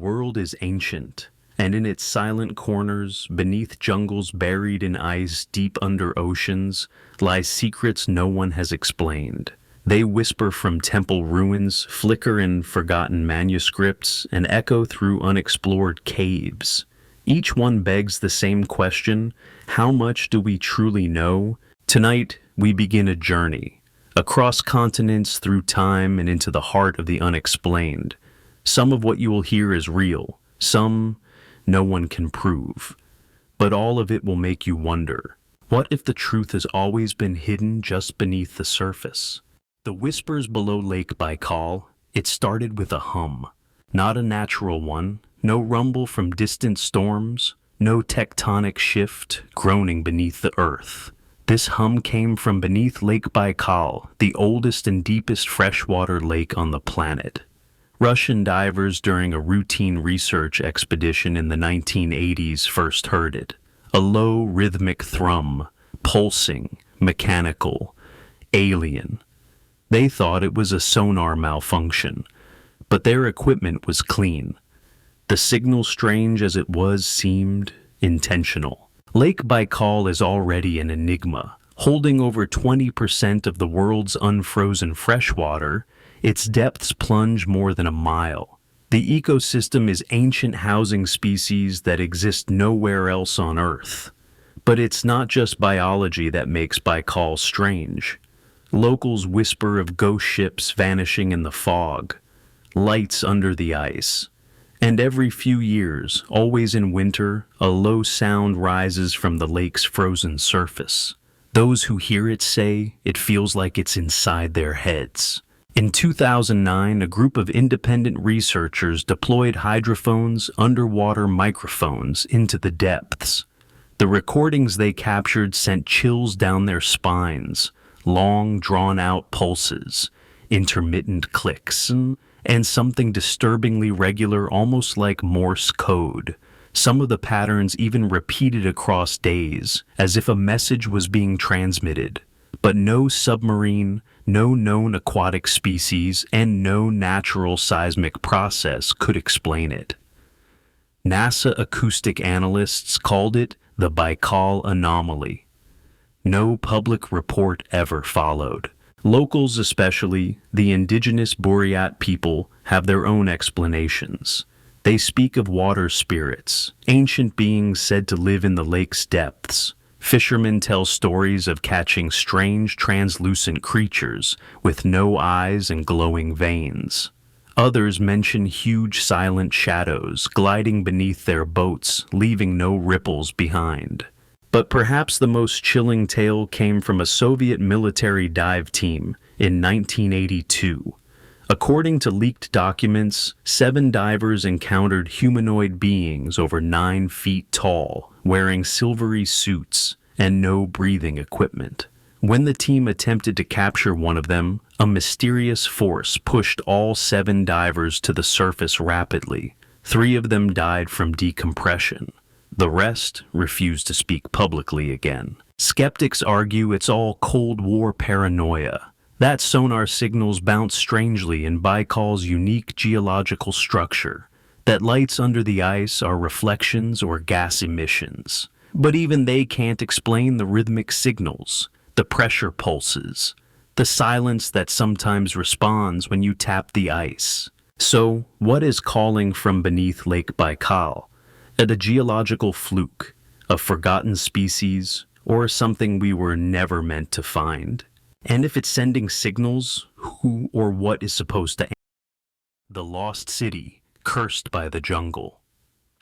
world is ancient, and in its silent corners, beneath jungles buried in ice deep under oceans, lie secrets no one has explained. They whisper from temple ruins, flicker in forgotten manuscripts, and echo through unexplored caves. Each one begs the same question: how much do we truly know? Tonight, we begin a journey, across continents, through time, and into the heart of the unexplained. Some of what you will hear is real, some no one can prove. But all of it will make you wonder, what if the truth has always been hidden just beneath the surface? The whispers below Lake Baikal, it started with a hum. Not a natural one, no rumble from distant storms, no tectonic shift groaning beneath the earth. This hum came from beneath Lake Baikal, the oldest and deepest freshwater lake on the planet. Russian divers during a routine research expedition in the 1980s first heard it. A low rhythmic thrum, pulsing, mechanical, alien. They thought it was a sonar malfunction, but their equipment was clean. The signal, strange as it was, seemed intentional. Lake Baikal is already an enigma. Holding over 20% of the world's unfrozen freshwater, its depths plunge more than a mile. The ecosystem is ancient, housing species that exist nowhere else on Earth. But it's not just biology that makes Baikal strange. Locals whisper of ghost ships vanishing in the fog, lights under the ice. And every few years, always in winter, a low sound rises from the lake's frozen surface. Those who hear it say it feels like it's inside their heads. In 2009, a group of independent researchers deployed hydrophones, underwater microphones, into the depths. The recordings they captured sent chills down their spines, long, drawn-out pulses, intermittent clicks, and something disturbingly regular, almost like Morse code. Some of the patterns even repeated across days, as if a message was being transmitted. But no submarine, no known aquatic species, and no natural seismic process could explain it. NASA acoustic analysts called it the Baikal anomaly. No public report ever followed. Locals, especially the indigenous Buryat people, have their own explanations. They speak of water spirits, ancient beings said to live in the lake's depths. Fishermen tell stories of catching strange, translucent creatures with no eyes and glowing veins. Others mention huge, silent shadows gliding beneath their boats, leaving no ripples behind. But perhaps the most chilling tale came from a Soviet military dive team in 1982. According to leaked documents, 7 divers encountered humanoid beings over 9 feet tall, wearing silvery suits and no breathing equipment. When the team attempted to capture one of them, a mysterious force pushed all 7 divers to the surface rapidly. 3 of them died from decompression. The rest refused to speak publicly again. Skeptics argue it's all Cold War paranoia. That sonar signals bounce strangely in Baikal's unique geological structure, that lights under the ice are reflections or gas emissions. But even they can't explain the rhythmic signals, the pressure pulses, the silence that sometimes responds when you tap the ice. So, what is calling from beneath Lake Baikal? A geological fluke, a forgotten species, or something we were never meant to find? And if it's sending signals, who or what is supposed to answer? The lost city, cursed by the jungle.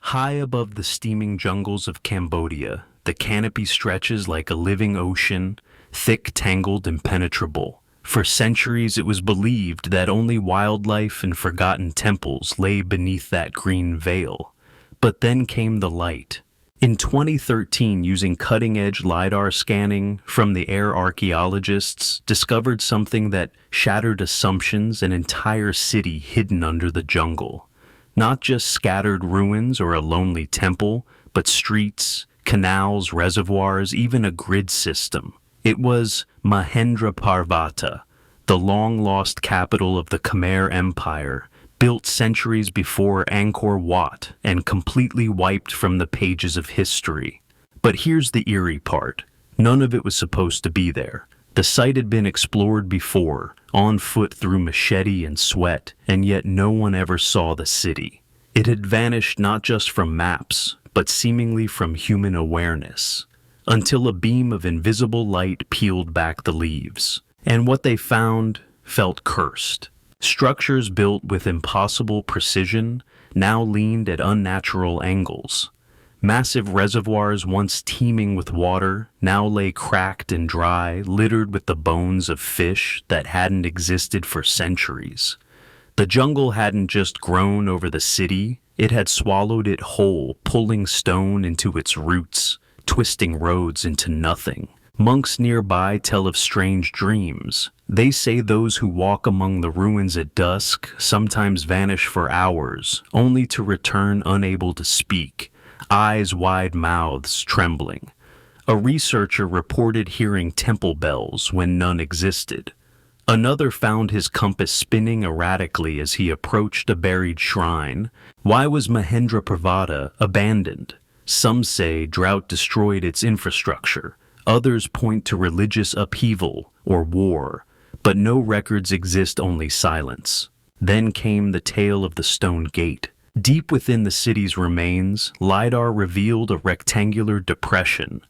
High above the steaming jungles of Cambodia, the canopy stretches like a living ocean, thick, tangled, impenetrable. For centuries it was believed that only wildlife and forgotten temples lay beneath that green veil. But then came the light. In 2013, using cutting-edge LiDAR scanning from the air, archaeologists discovered something that shattered assumptions: an entire city hidden under the jungle. Not just scattered ruins or a lonely temple, but streets, canals, reservoirs, even a grid system. It was Mahendraparvata, the long-lost capital of the Khmer Empire, built centuries before Angkor Wat and completely wiped from the pages of history. But here's the eerie part. None of it was supposed to be there. The site had been explored before, on foot through machete and sweat, and yet no one ever saw the city. It had vanished not just from maps, but seemingly from human awareness, until a beam of invisible light peeled back the leaves. And what they found felt cursed. Structures built with impossible precision now leaned at unnatural angles. Massive reservoirs once teeming with water now lay cracked and dry, littered with the bones of fish that hadn't existed for centuries. The jungle hadn't just grown over the city, it had swallowed it whole, pulling stone into its roots, twisting roads into nothing. Monks nearby tell of strange dreams. They say those who walk among the ruins at dusk sometimes vanish for hours, only to return unable to speak, eyes wide, mouths trembling. A researcher reported hearing temple bells when none existed. Another found his compass spinning erratically as he approached a buried shrine. Why was Mahendraparvata abandoned? Some say drought destroyed its infrastructure. Others point to religious upheaval or war, but no records exist, only silence. Then came the tale of the stone gate. Deep within the city's remains, LiDAR revealed a rectangular depression,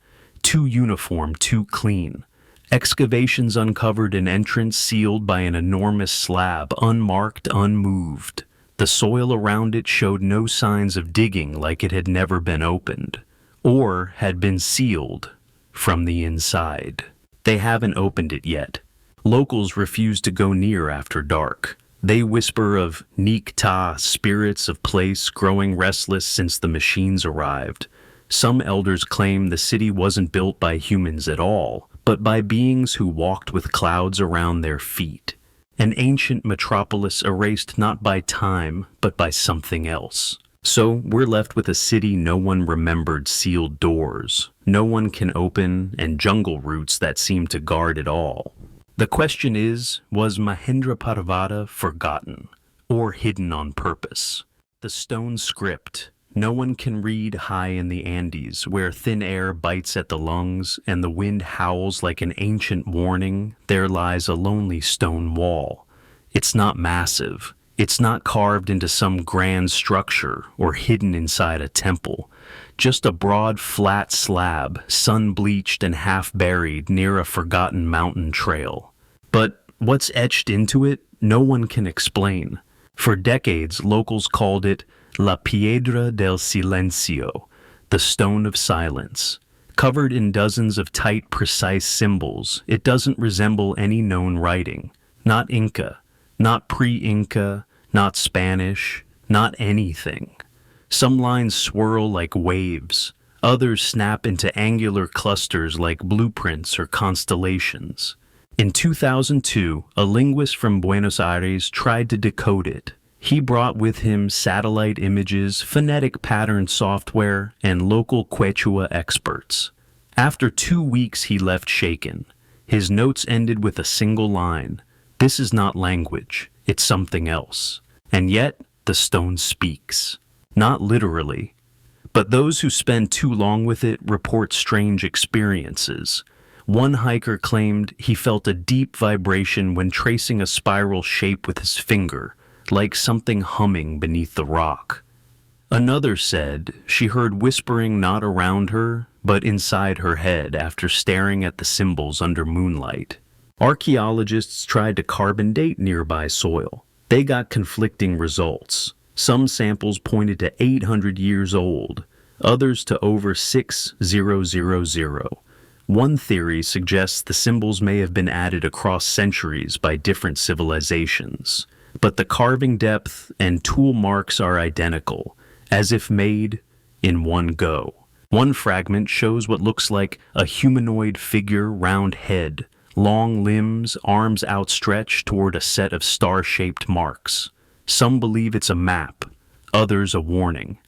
too uniform, too clean. Excavations uncovered an entrance sealed by an enormous slab, unmarked, unmoved. The soil around it showed no signs of digging, like it had never been opened, or had been sealed from the inside. They haven't opened it yet. Locals refuse to go near after dark. They whisper of Nikta, spirits of place growing restless since the machines arrived. Some elders claim the city wasn't built by humans at all, but by beings who walked with clouds around their feet. An ancient metropolis erased not by time, but by something else. So we're left with a city no one remembered, sealed doors no one can open, and jungle roots that seem to guard it all. The question is, was Mahendraparvata forgotten, or hidden on purpose? The stone script no one can read high in the Andes, where thin air bites at the lungs and the wind howls like an ancient warning. There lies a lonely stone wall. It's not massive. It's not carved into some grand structure or hidden inside a temple. Just a broad, flat slab, sun-bleached and half-buried near a forgotten mountain trail. But what's etched into it, no one can explain. For decades, locals called it La Piedra del Silencio, the stone of silence. Covered in dozens of tight, precise symbols, it doesn't resemble any known writing. Not Inca, not pre-Inca, not Spanish, not anything. Some lines swirl like waves. Others snap into angular clusters like blueprints or constellations. In 2002, a linguist from Buenos Aires tried to decode it. He brought with him satellite images, phonetic pattern software, and local Quechua experts. After 2 weeks, he left shaken. His notes ended with a single line. This is not language, it's something else. And yet, the stone speaks. Not literally, but those who spend too long with it report strange experiences. One hiker claimed he felt a deep vibration when tracing a spiral shape with his finger, like something humming beneath the rock. Another said she heard whispering not around her, but inside her head after staring at the symbols under moonlight. Archaeologists tried to carbon date nearby soil. They got conflicting results. Some samples pointed to 800 years old, others to over 6000. One theory suggests the symbols may have been added across centuries by different civilizations, but the carving depth and tool marks are identical, as if made in one go. One fragment shows what looks like a humanoid figure, round head, long limbs, arms outstretched toward a set of star-shaped marks. Some believe it's a map, others a warning.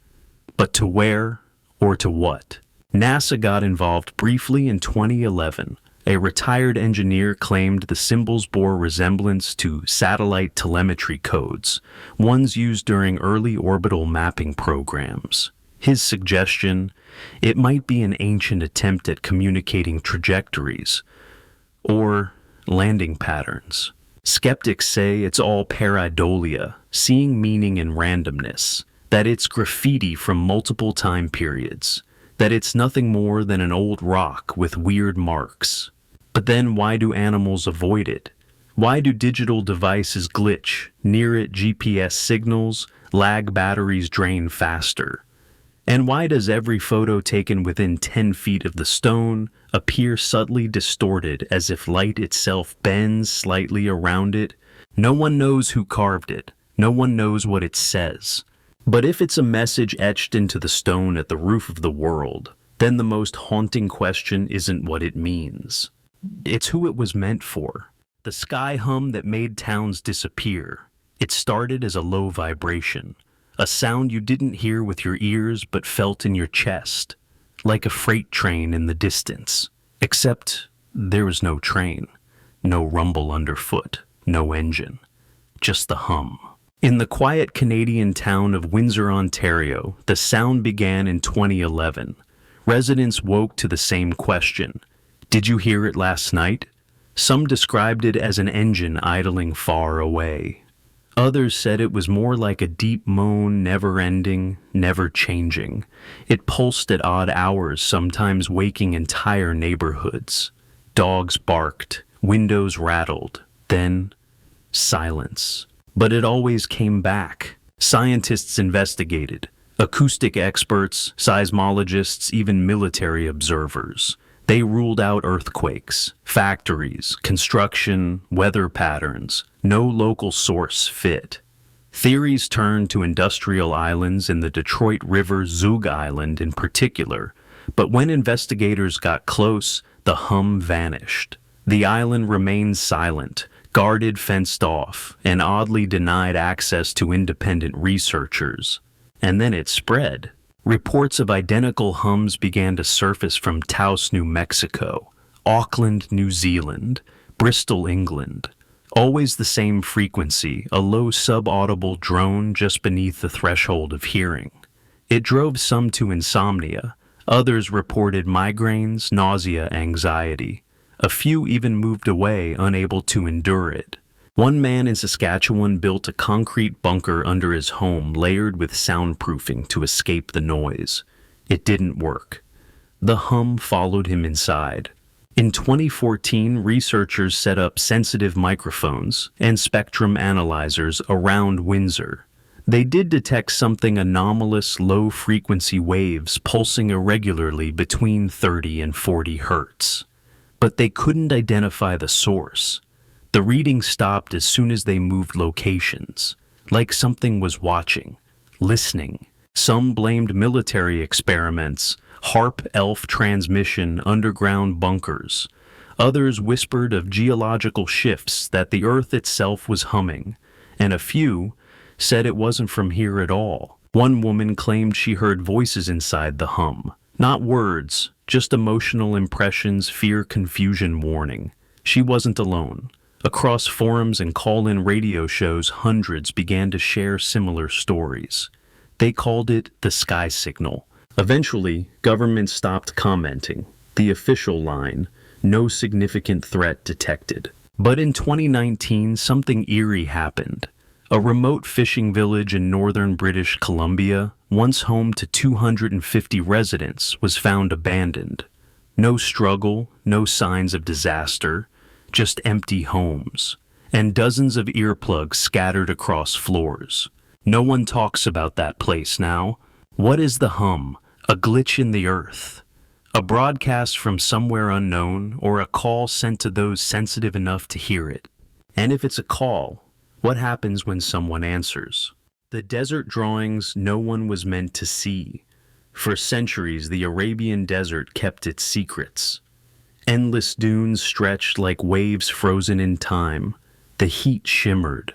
But to where or to what? NASA got involved briefly in 2011. a retired engineer claimed the symbols bore resemblance to satellite telemetry codes, ones used during early orbital mapping programs. His suggestion, it might be an ancient attempt at communicating trajectories or landing patterns. Skeptics say it's all pareidolia, seeing meaning in randomness, that it's graffiti from multiple time periods, that it's nothing more than an old rock with weird marks. But then why do animals avoid it? Why do digital devices glitch, near it GPS signals, lag batteries drain faster? And why does every photo taken within 10 feet of the stone appear subtly distorted as if light itself bends slightly around it? No one knows who carved it. No one knows what it says. But if it's a message etched into the stone at the roof of the world, then the most haunting question isn't what it means. It's who it was meant for. The sky hum that made towns disappear. It started as a low vibration, a sound you didn't hear with your ears but felt in your chest, like a freight train in the distance. Except there was no train, no rumble underfoot, no engine, just the hum. In the quiet Canadian town of Windsor, Ontario, the sound began in 2011. Residents woke to the same question. Did you hear it last night? Some described it as an engine idling far away. Others said it was more like a deep moan, never-ending, never-changing. It pulsed at odd hours, sometimes waking entire neighborhoods. Dogs barked, windows rattled, then silence. But it always came back. Scientists investigated. Acoustic experts, seismologists, even military observers. They ruled out earthquakes, factories, construction, weather patterns. No local source fit. Theories turned to industrial islands in the Detroit River, Zug Island in particular, but when investigators got close, the hum vanished. The island remained silent, guarded, fenced off, and oddly denied access to independent researchers. And then it spread. Reports of identical hums began to surface from Taos, New Mexico, Auckland, New Zealand, Bristol, England. Always the same frequency, a low subaudible drone just beneath the threshold of hearing. It drove some to insomnia. Others reported migraines, nausea, anxiety. A few even moved away, unable to endure it. One man in Saskatchewan built a concrete bunker under his home layered with soundproofing to escape the noise. It didn't work. The hum followed him inside. In 2014, researchers set up sensitive microphones and spectrum analyzers around Windsor. They did detect something anomalous, low-frequency waves pulsing irregularly between 30 and 40 hertz. But they couldn't identify the source. The reading stopped as soon as they moved locations, like something was watching, listening. Some blamed military experiments, HARP elf transmission, underground bunkers. Others whispered of geological shifts, that the earth itself was humming, and a few said it wasn't from here at all. One woman claimed she heard voices inside the hum. Not words, just emotional impressions, fear, confusion, warning. She wasn't alone. Across forums and call-in radio shows, hundreds began to share similar stories. They called it the sky signal. Eventually, government stopped commenting. The official line, no significant threat detected. But in 2019, something eerie happened. A remote fishing village in northern British Columbia, once home to 250 residents, was found abandoned. No struggle, no signs of disaster, just empty homes, and dozens of earplugs scattered across floors. No one talks about that place now. What is the hum? A glitch in the earth? A broadcast from somewhere unknown, or a call sent to those sensitive enough to hear it? And if it's a call, what happens when someone answers? The desert drawings no one was meant to see. For centuries, the Arabian desert kept its secrets. Endless dunes stretched like waves frozen in time. The heat shimmered.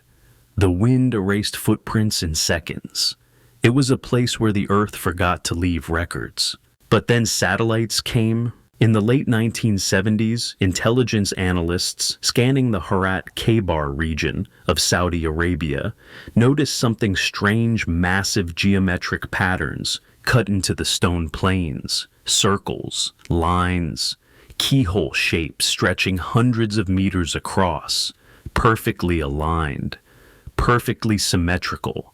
The wind erased footprints in seconds. It was a place where the earth forgot to leave records. But then satellites came, In the late 1970s, intelligence analysts scanning the Herat Khaybar region of Saudi Arabia noticed something strange, massive geometric patterns cut into the stone plains, circles, lines, keyhole shapes stretching hundreds of meters across, perfectly aligned, perfectly symmetrical,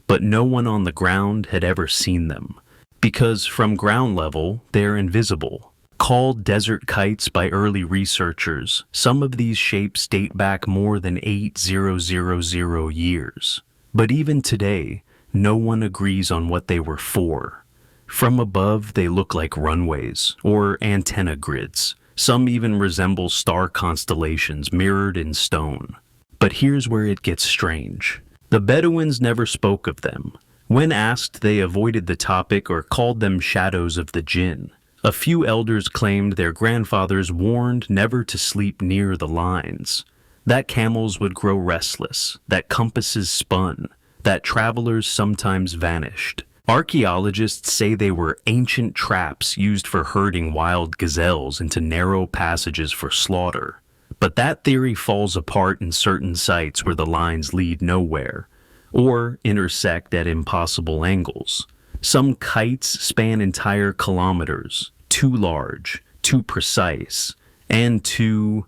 but no one on the ground had ever seen them, because from ground level, they're invisible. Called desert kites by early researchers, some of these shapes date back more than 8,000 years. But even today, no one agrees on what they were for. From above, they look like runways or antenna grids. Some even resemble star constellations mirrored in stone. But here's where it gets strange. The Bedouins never spoke of them. When asked, they avoided the topic or called them shadows of the jinn. A few elders claimed their grandfathers warned never to sleep near the lines, that camels would grow restless, that compasses spun, that travelers sometimes vanished. Archaeologists say they were ancient traps used for herding wild gazelles into narrow passages for slaughter. But that theory falls apart in certain sites where the lines lead nowhere, or intersect at impossible angles. Some kites span entire kilometers, too large, too precise, and too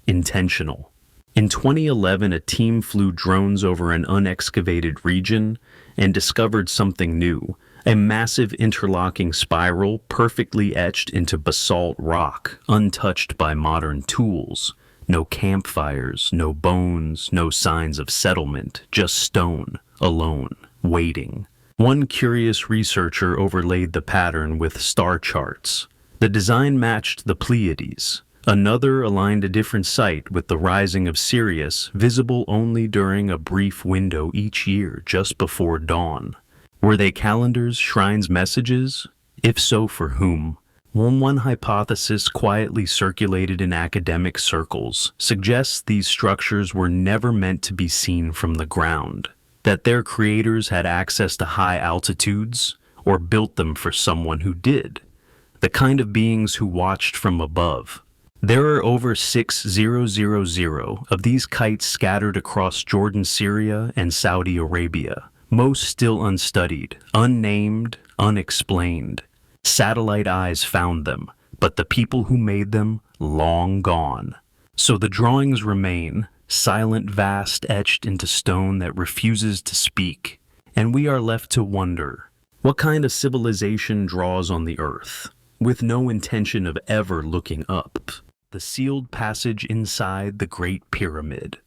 intentional. In 2011, a team flew drones over an unexcavated region and discovered something new, a massive interlocking spiral perfectly etched into basalt rock, untouched by modern tools. No campfires, no bones, no signs of settlement, just stone, alone, waiting. One curious researcher overlaid the pattern with star charts. The design matched the Pleiades. Another aligned a different site with the rising of Sirius, visible only during a brief window each year just before dawn. Were they calendars, shrines, messages? If so, for whom? One hypothesis quietly circulated in academic circles suggests these structures were never meant to be seen from the ground, that their creators had access to high altitudes or built them for someone who did, the kind of beings who watched from above. There are over 6,000 of these kites scattered across Jordan, Syria, and Saudi Arabia, most still unstudied, unnamed, unexplained. Satellite eyes found them, but the people who made them, long gone. So the drawings remain, silent, vast, etched into stone that refuses to speak, and we are left to wonder, what kind of civilization draws on the earth, with no intention of ever looking up? The sealed passage inside the Great Pyramid.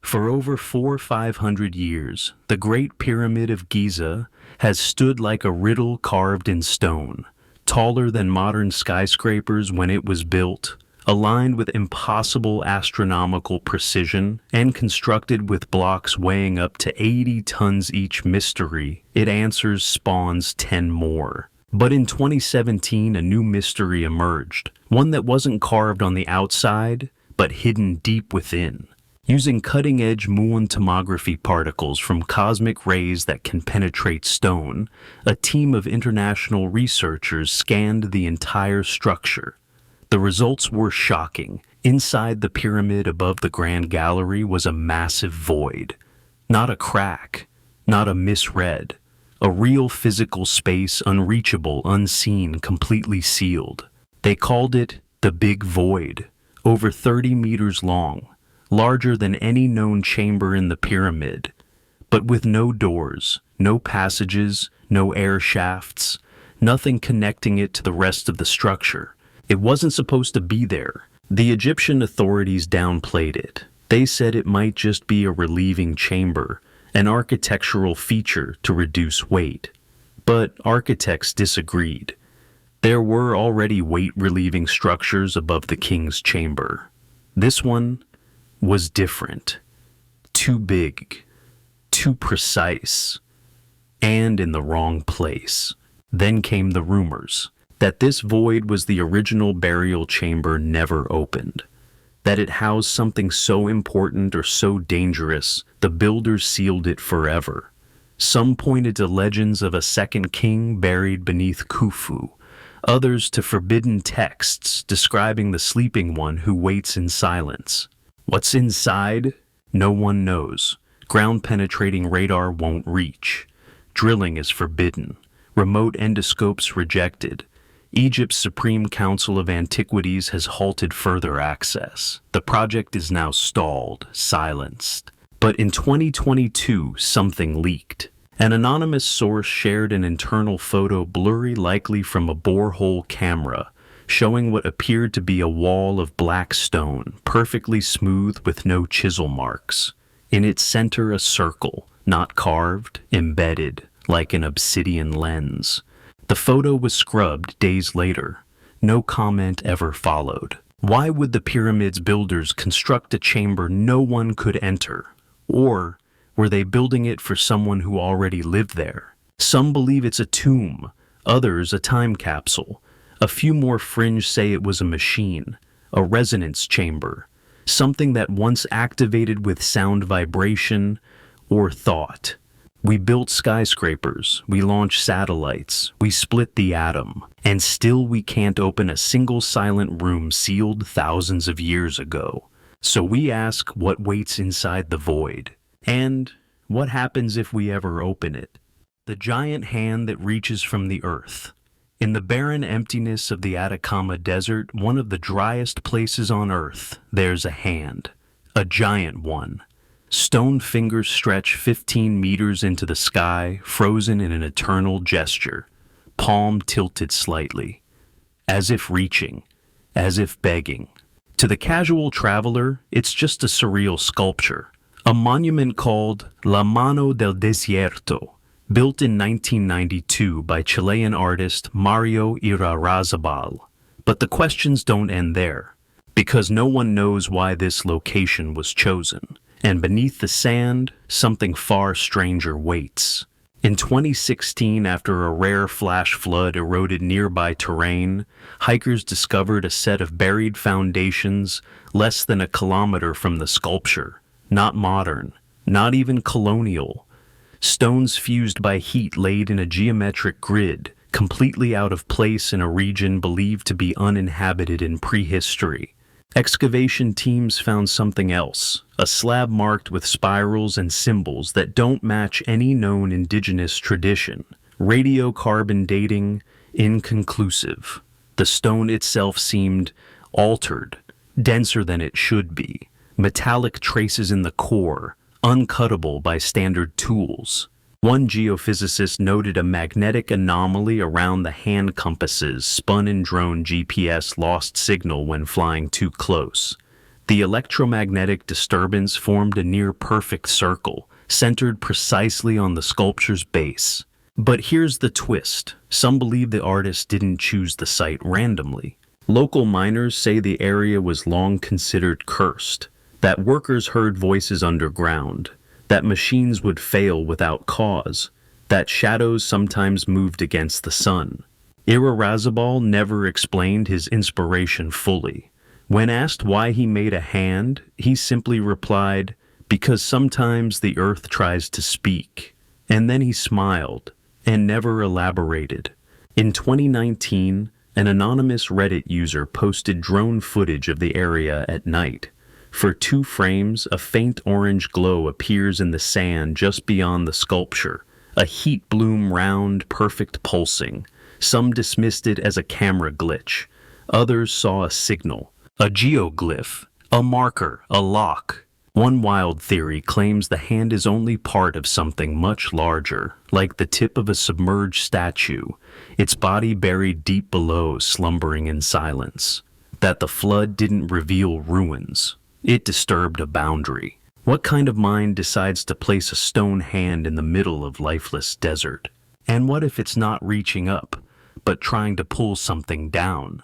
For over 400-500 years, the Great Pyramid of Giza has stood like a riddle carved in stone, taller than modern skyscrapers when it was built, aligned with impossible astronomical precision, and constructed with blocks weighing up to 80 tons each. Mystery it answers spawns 10 more. But in 2017, a new mystery emerged, one that wasn't carved on the outside, but hidden deep within. Using cutting-edge muon tomography particles from cosmic rays that can penetrate stone, a team of international researchers scanned the entire structure. The results were shocking. Inside the pyramid above the Grand Gallery was a massive void. Not a crack, not a misread. A real physical space, unreachable, unseen, completely sealed. They called it the Big Void, over 30 meters long, larger than any known chamber in the pyramid, but with no doors, no passages, no air shafts, nothing connecting it to the rest of the structure. It wasn't supposed to be there. The Egyptian authorities downplayed it. They said it might just be a relieving chamber, an architectural feature to reduce weight. But architects disagreed. There were already weight-relieving structures above the king's chamber. This one was different. Too big, too precise, and in the wrong place. Then came the rumors that this void was the original burial chamber never opened, that it housed something so important or so dangerous the builders sealed it forever. Some pointed to legends of a second king buried beneath Khufu, others to forbidden texts describing the sleeping one who waits in silence. What's inside? No one knows. Ground-penetrating radar won't reach. Drilling is forbidden. Remote endoscopes rejected. Egypt's Supreme Council of Antiquities has halted further access. The project is now stalled, silenced. But in 2022, something leaked. An anonymous source shared an internal photo, blurry likely from a borehole camera, showing what appeared to be a wall of black stone, perfectly smooth with no chisel marks. In its center, a circle, not carved, embedded, like an obsidian lens. The photo was scrubbed days later. No comment ever followed. Why would the pyramid's builders construct a chamber no one could enter? Or were they building it for someone who already lived there? Some believe it's a tomb, others a time capsule. A few more fringe say it was a machine, a resonance chamber, something that once activated with sound vibration or thought. We built skyscrapers, we launched satellites, we split the atom, and still we can't open a single silent room sealed thousands of years ago. So we ask what waits inside the void, and what happens if we ever open it? The giant hand that reaches from the earth. In the barren emptiness of the Atacama Desert, one of the driest places on earth, there's a hand. A giant one. Stone fingers stretch 15 meters into the sky, frozen in an eternal gesture, palm tilted slightly, as if reaching, as if begging. To the casual traveler, it's just a surreal sculpture, a monument called La Mano del Desierto, built in 1992 by Chilean artist Mario Irarrázaval. But the questions don't end there, because no one knows why this location was chosen. And beneath the sand, something far stranger waits. In 2016, after a rare flash flood eroded nearby terrain, hikers discovered a set of buried foundations less than a kilometer from the sculpture. Not modern, not even colonial. Stones fused by heat laid in a geometric grid, completely out of place in a region believed to be uninhabited in prehistory. Excavation teams found something else, a slab marked with spirals and symbols that don't match any known indigenous tradition. Radiocarbon dating, inconclusive. The stone itself seemed altered, denser than it should be. Metallic traces in the core, uncuttable by standard tools. One geophysicist noted a magnetic anomaly around the hand compasses spun in drone GPS lost signal when flying too close. The electromagnetic disturbance formed a near-perfect circle, centered precisely on the sculpture's base. But here's the twist. Some believe the artist didn't choose the site randomly. Local miners say the area was long considered cursed, that workers heard voices underground, that machines would fail without cause, that shadows sometimes moved against the sun. Irarrázaval never explained his inspiration fully. When asked why he made a hand, he simply replied, "Because sometimes the earth tries to speak." And then he smiled, and never elaborated. In 2019, an anonymous Reddit user posted drone footage of the area at night. For 2 frames, a faint orange glow appears in the sand just beyond the sculpture, a heat bloom round, perfect pulsing. Some dismissed it as a camera glitch. Others saw a signal, a geoglyph, a marker, a lock. One wild theory claims the hand is only part of something much larger, like the tip of a submerged statue, its body buried deep below, slumbering in silence. That the flood didn't reveal ruins. It disturbed a boundary. What kind of mind decides to place a stone hand in the middle of lifeless desert? And what if it's not reaching up, but trying to pull something down?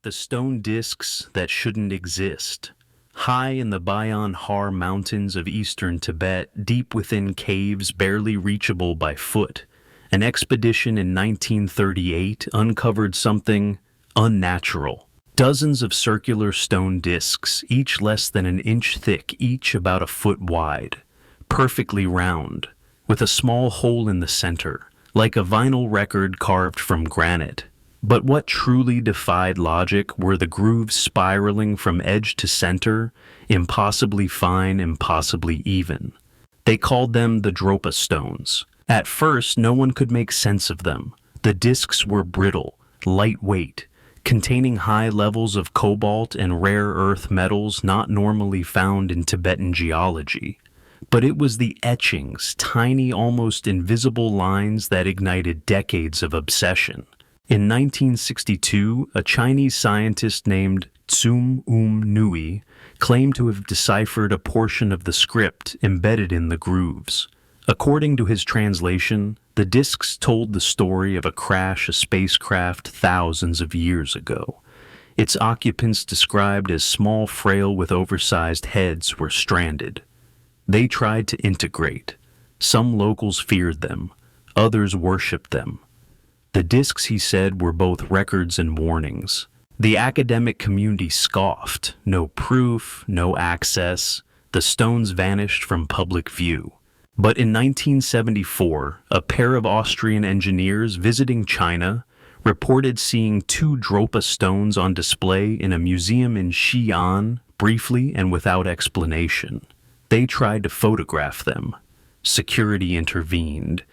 The stone discs that shouldn't exist. High in the Bayan Har mountains of eastern Tibet, deep within caves barely reachable by foot, an expedition in 1938 uncovered something unnatural. Dozens of circular stone discs, each less than an inch thick, each about a foot wide, perfectly round, with a small hole in the center, like a vinyl record carved from granite. But what truly defied logic were the grooves spiraling from edge to center, impossibly fine, impossibly even. They called them the Dropa stones. At first, no one could make sense of them. The discs were brittle, lightweight, containing high levels of cobalt and rare earth metals not normally found in Tibetan geology. But it was the etchings, tiny, almost invisible lines that ignited decades of obsession. In 1962, a Chinese scientist named Tsum Nui claimed to have deciphered a portion of the script embedded in the grooves. According to his translation, the discs told the story of a crash of spacecraft thousands of years ago. Its occupants, described as small, frail with oversized heads, were stranded. They tried to integrate. Some locals feared them. Others worshipped them. The discs, he said, were both records and warnings. The academic community scoffed. No proof, no access. The stones vanished from public view. But in 1974, a pair of Austrian engineers visiting China reported seeing two Dropa stones on display in a museum in Xi'an, briefly and without explanation. They tried to photograph them. Security intervened.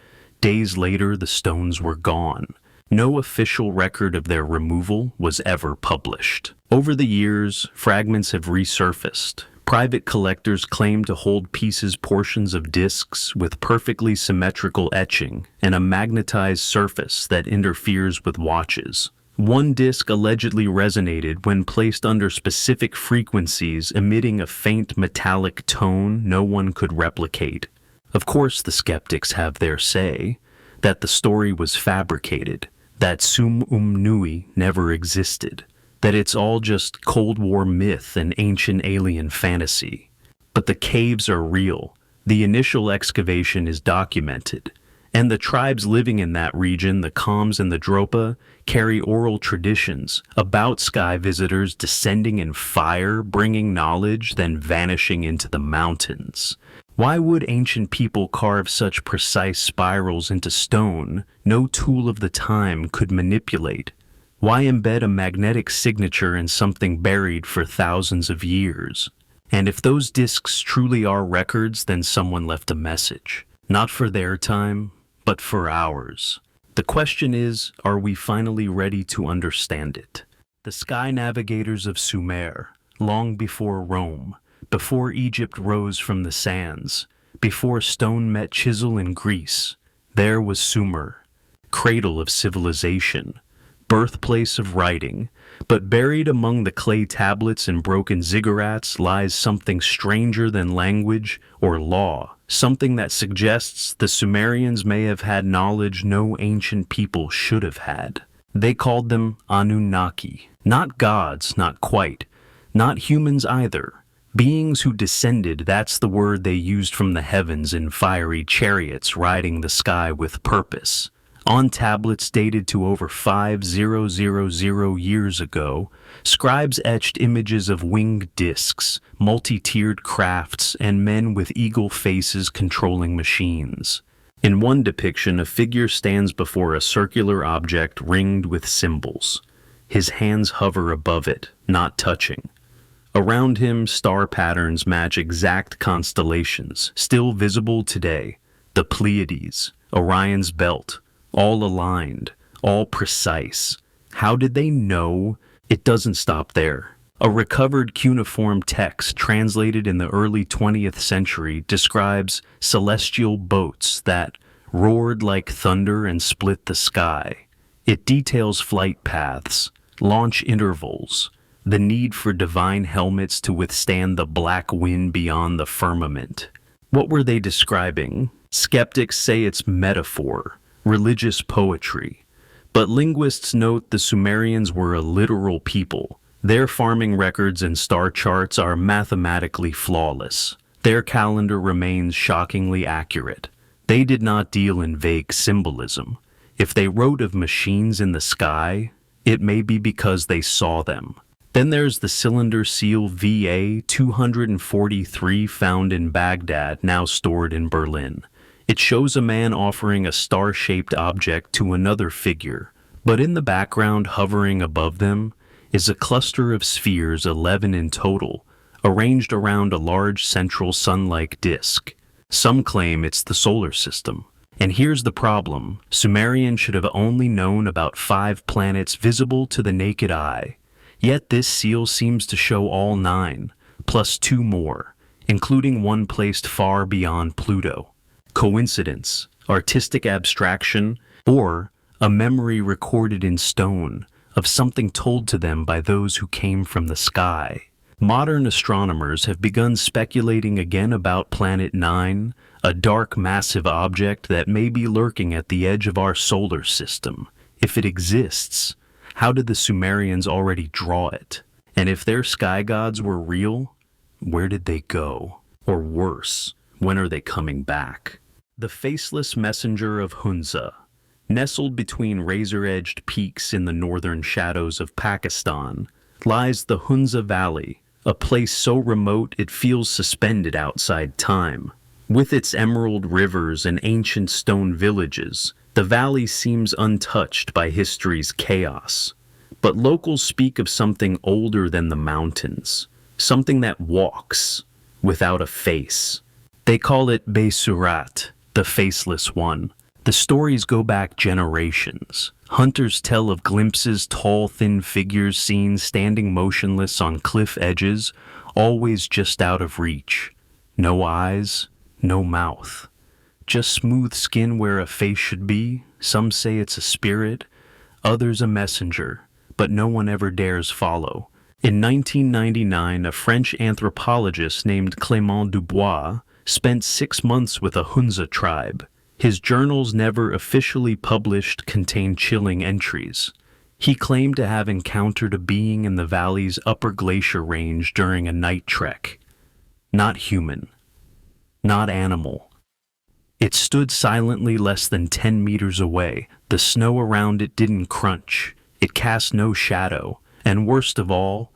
Days later, the stones were gone. No official record of their removal was ever published. Over the years, fragments have resurfaced. Private collectors claim to hold portions of discs with perfectly symmetrical etching and a magnetized surface that interferes with watches. One disc allegedly resonated when placed under specific frequencies, emitting a faint metallic tone no one could replicate. Of course, the skeptics have their say, that the story was fabricated, that Tsum Nui never existed, that it's all just Cold War myth and ancient alien fantasy. But the caves are real. The initial excavation is documented. And the tribes living in that region, the Khams and the Dropa, carry oral traditions about sky visitors descending in fire, bringing knowledge, then vanishing into the mountains. Why would ancient people carve such precise spirals into stone no tool of the time could manipulate? Why embed a magnetic signature in something buried for thousands of years? And if those discs truly are records, then someone left a message. Not for their time, but for ours. The question is, are we finally ready to understand it? The sky navigators of Sumer, long before Rome, before Egypt rose from the sands, before stone met chisel in Greece, there was Sumer, cradle of civilization, birthplace of writing, but buried among the clay tablets and broken ziggurats lies something stranger than language or law, something that suggests the Sumerians may have had knowledge no ancient people should have had. They called them Anunnaki, not gods, not quite, not humans either. Beings who descended, that's the word they used from the heavens in fiery chariots riding the sky with purpose. On tablets dated to over 5000 years ago, scribes etched images of winged discs, multi-tiered crafts, and men with eagle faces controlling machines. In one depiction, a figure stands before a circular object ringed with symbols. His hands hover above it, not touching. Around him, star patterns match exact constellations, still visible today. The Pleiades, Orion's belt, all aligned, all precise. How did they know? It doesn't stop there. A recovered cuneiform text translated in the early 20th century describes celestial boats that roared like thunder and split the sky. It details flight paths, launch intervals, the need for divine helmets to withstand the black wind beyond the firmament. What were they describing? Skeptics say it's metaphor, religious poetry. But linguists note the Sumerians were a literal people. Their farming records and star charts are mathematically flawless. Their calendar remains shockingly accurate. They did not deal in vague symbolism. If they wrote of machines in the sky, it may be because they saw them. Then there's the cylinder seal VA 243 found in Baghdad, now stored in Berlin. It shows a man offering a star-shaped object to another figure, But in the background, hovering above them, is a cluster of spheres, 11 in total, arranged around a large central sun-like disk. Some claim it's the solar system. And here's the problem. Sumerians should have only known about 5 planets visible to the naked eye. Yet this seal seems to show all 9, plus 2 more, including one placed far beyond Pluto. Coincidence, artistic abstraction, or a memory recorded in stone of something told to them by those who came from the sky. Modern astronomers have begun speculating again about Planet 9, a dark, massive object that may be lurking at the edge of our solar system. If it exists, how did the Sumerians already draw it? And if their sky gods were real, where did they go? Or worse, when are they coming back? The faceless messenger of Hunza. Nestled between razor-edged peaks in the northern shadows of Pakistan, lies the Hunza Valley, a place so remote it feels suspended outside time. With its emerald rivers and ancient stone villages, the valley seems untouched by history's chaos. But locals speak of something older than the mountains, something that walks without a face. They call it Besurat, the faceless one. The stories go back generations. Hunters tell of glimpses, tall, thin figures seen standing motionless on cliff edges, always just out of reach. No eyes, no mouth. Just smooth skin where a face should be. Some say it's a spirit, others a messenger, but no one ever dares follow. In 1999, a French anthropologist named Clément Dubois spent 6 months with a Hunza tribe. His journals, never officially published, contain chilling entries. He claimed to have encountered a being in the valley's upper glacier range during a night trek. Not human. Not animal. It stood silently less than 10 meters away. The snow around it didn't crunch. It cast no shadow. And worst of all,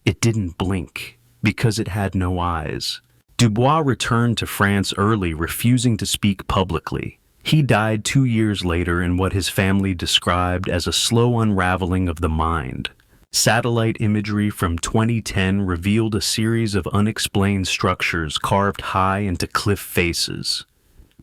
it didn't blink, because it had no eyes. Dubois returned to France early, refusing to speak publicly. He died 2 years later in what his family described as a slow unraveling of the mind. Satellite imagery from 2010 revealed a series of unexplained structures carved high into cliff faces.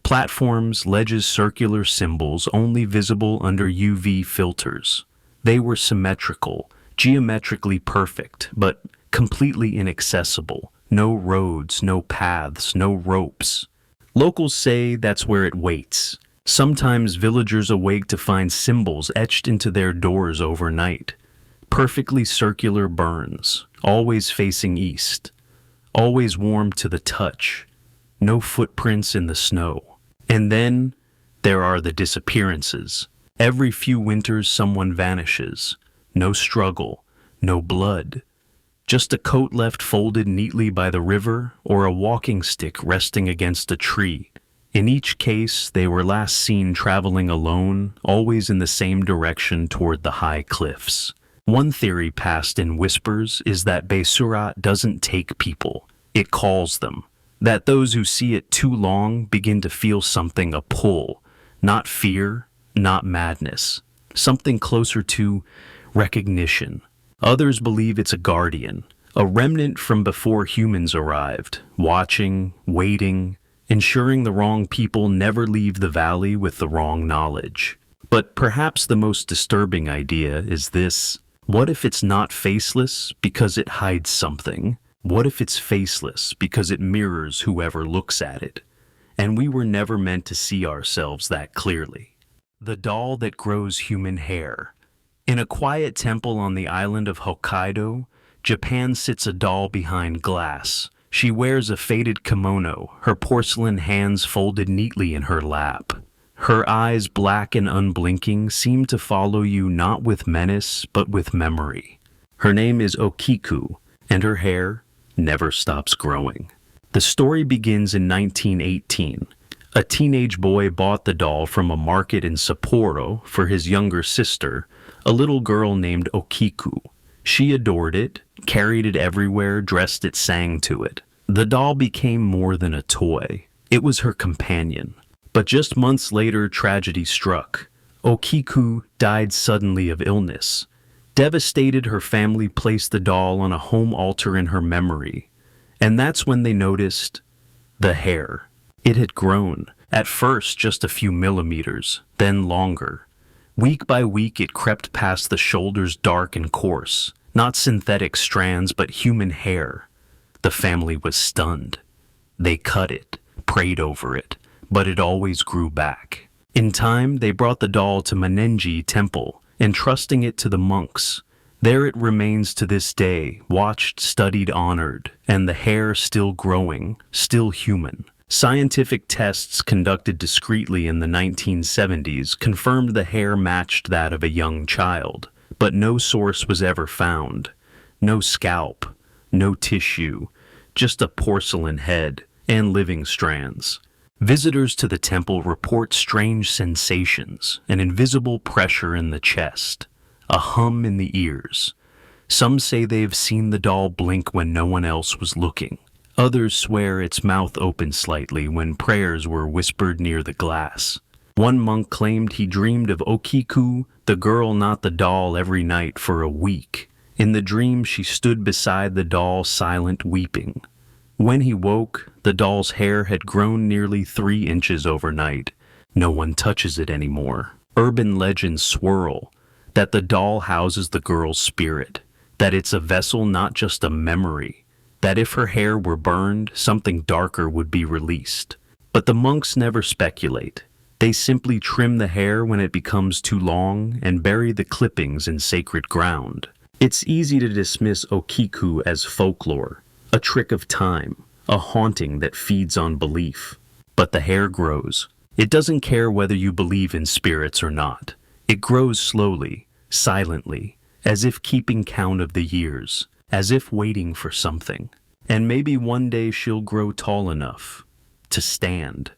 Platforms, ledges, circular symbols only visible under UV filters. They were symmetrical, geometrically perfect, but completely inaccessible. No roads, no paths, no ropes. Locals say that's where it waits. Sometimes villagers awake to find symbols etched into their doors overnight. Perfectly circular burns, always facing east. Always warm to the touch. No footprints in the snow. And then there are the disappearances. Every few winters someone vanishes. No struggle, no blood. Just a coat left folded neatly by the river, or a walking stick resting against a tree. In each case, they were last seen traveling alone, always in the same direction toward the high cliffs. One theory passed in whispers is that Besurat doesn't take people, it calls them. That those who see it too long begin to feel something, a pull. Not fear, not madness. Something closer to recognition. Others believe it's a guardian, a remnant from before humans arrived, watching, waiting, ensuring the wrong people never leave the valley with the wrong knowledge. But perhaps the most disturbing idea is this. What if it's not faceless because it hides something? What if it's faceless because it mirrors whoever looks at it? And we were never meant to see ourselves that clearly. The doll that grows human hair. In a quiet temple on the island of Hokkaido, Japan, sits a doll behind glass. She wears a faded kimono, her porcelain hands folded neatly in her lap. Her eyes, black and unblinking, seem to follow you not with menace, but with memory. Her name is Okiku, and her hair never stops growing. The story begins in 1918. A teenage boy bought the doll from a market in Sapporo for his younger sister, a little girl named Okiku. She adored it, carried it everywhere, dressed it, sang to it. The doll became more than a toy. It was her companion. But just months later, tragedy struck. Okiku died suddenly of illness. Devastated, her family placed the doll on a home altar in her memory. And that's when they noticed the hair. It had grown, at first just a few millimeters, then longer. Week by week it crept past the shoulders, dark and coarse, not synthetic strands but human hair. The family was stunned. They cut it, prayed over it, but it always grew back. In time, they brought the doll to Manenji Temple, entrusting it to the monks. There it remains to this day, watched, studied, honored, and the hair still growing, still human. Scientific tests conducted discreetly in the 1970s confirmed the hair matched that of a young child, but no source was ever found. No scalp, no tissue, just a porcelain head and living strands. Visitors to the temple report strange sensations, an invisible pressure in the chest, a hum in the ears. Some say they've seen the doll blink when no one else was looking. Others swear its mouth opened slightly when prayers were whispered near the glass. One monk claimed he dreamed of Okiku, the girl not the doll, every night for a week. In the dream she stood beside the doll, silent, weeping. When he woke, the doll's hair had grown nearly 3 inches overnight. No one touches it anymore. Urban legends swirl that the doll houses the girl's spirit, that it's a vessel, not just a memory, that if her hair were burned, something darker would be released. But the monks never speculate. They simply trim the hair when it becomes too long and bury the clippings in sacred ground. It's easy to dismiss Okiku as folklore, a trick of time, a haunting that feeds on belief. But the hair grows. It doesn't care whether you believe in spirits or not. It grows slowly, silently, as if keeping count of the years, as if waiting for something. And maybe one day she'll grow tall enough to stand.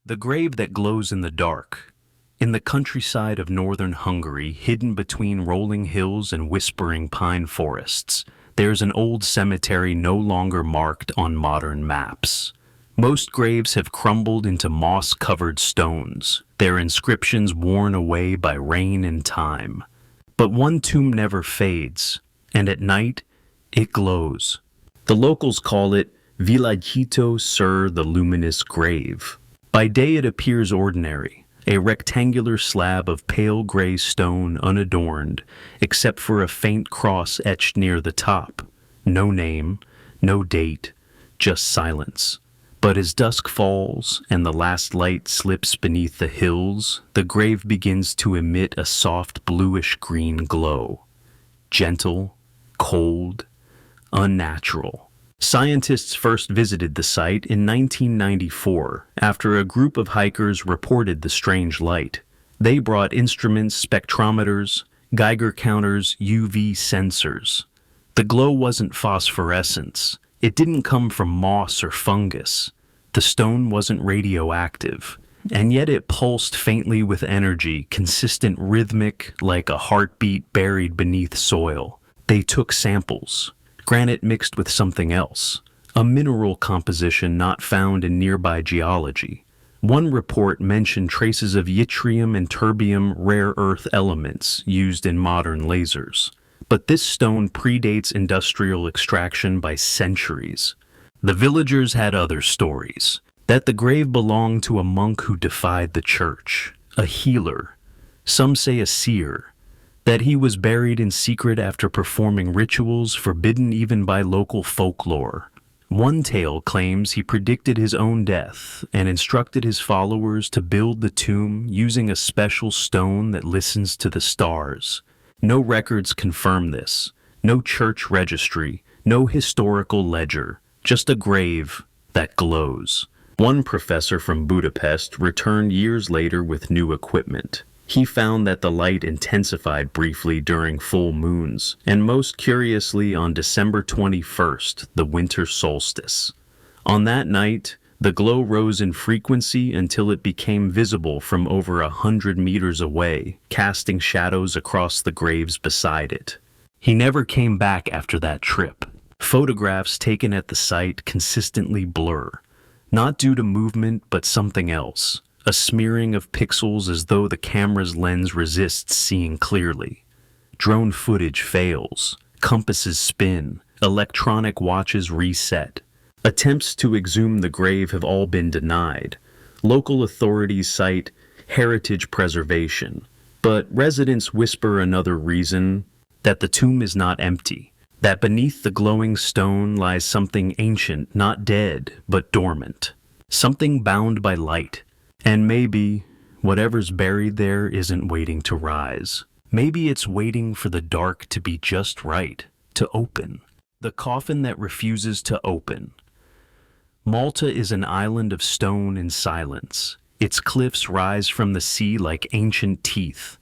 The grave that glows in the dark. In the countryside of northern Hungary, hidden between rolling hills and whispering pine forests, there's an old cemetery no longer marked on modern maps. Most graves have crumbled into moss-covered stones, their inscriptions worn away by rain and time. But one tomb never fades, and at night, it glows. The locals call it Villagito sur the Luminous Grave. By day it appears ordinary, a rectangular slab of pale gray stone unadorned, except for a faint cross etched near the top. No name, no date, just silence. But as dusk falls and the last light slips beneath the hills, the grave begins to emit a soft bluish-green glow. Gentle, cold, unnatural. Scientists first visited the site in 1994 after a group of hikers reported the strange light. They brought instruments, spectrometers, Geiger counters, UV sensors. The glow wasn't phosphorescence. It didn't come from moss or fungus. The stone wasn't radioactive. And yet it pulsed faintly with energy, consistent, rhythmic, like a heartbeat buried beneath soil. They took samples. Granite mixed with something else, a mineral composition not found in nearby geology. One report mentioned traces of yttrium and terbium, rare earth elements used in modern lasers. But this stone predates industrial extraction by centuries. The villagers had other stories, that the grave belonged to a monk who defied the church, a healer, some say a seer, that he was buried in secret after performing rituals forbidden even by local folklore. One tale claims he predicted his own death and instructed his followers to build the tomb using a special stone that listens to the stars. No records confirm this, no church registry, no historical ledger, just a grave that glows. One professor from Budapest returned years later with new equipment. He found that the light intensified briefly during full moons, and most curiously on December 21st, the winter solstice. On that night, the glow rose in frequency until it became visible from over 100 meters away, casting shadows across the graves beside it. He never came back after that trip. Photographs taken at the site consistently blur, not due to movement but something else. a smearing of pixels as though the camera's lens resists seeing clearly. Drone footage fails, compasses spin, electronic watches reset. Attempts to exhume the grave have all been denied. Local authorities cite heritage preservation, but residents whisper another reason, that the tomb is not empty, that beneath the glowing stone lies something ancient, not dead, but dormant, something bound by light. And maybe whatever's buried there isn't waiting to rise. Maybe it's waiting for the dark to be just right, to open. The coffin that refuses to open. Malta is an island of stone and silence. Its cliffs rise from the sea like ancient teeth,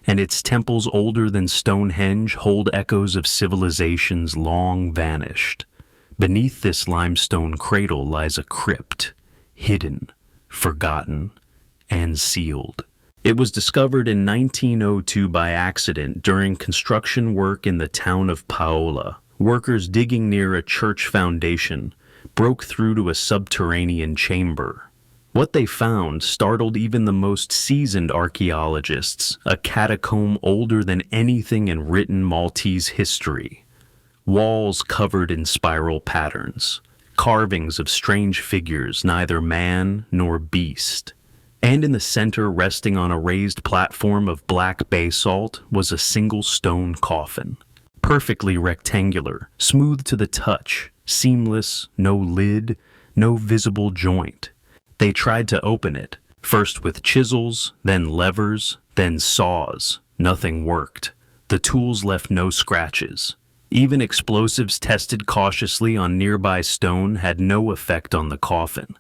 and its temples older than Stonehenge hold echoes of civilizations long vanished. Beneath this limestone cradle lies a crypt, hidden, forgotten, and sealed. It was discovered in 1902 by accident during construction work in the town of Paola. Workers digging near a church foundation broke through to a subterranean chamber. What they found startled even the most seasoned archaeologists, a catacomb older than anything in written Maltese history. Walls covered in spiral patterns, carvings of strange figures, neither man nor beast. And in the center, resting on a raised platform of black basalt, was a single stone coffin. Perfectly rectangular, smooth to the touch, seamless, no lid, no visible joint. They tried to open it, first with chisels, then levers, then saws. Nothing worked. The tools left no scratches. Even explosives tested cautiously on nearby stone had no effect on the coffin.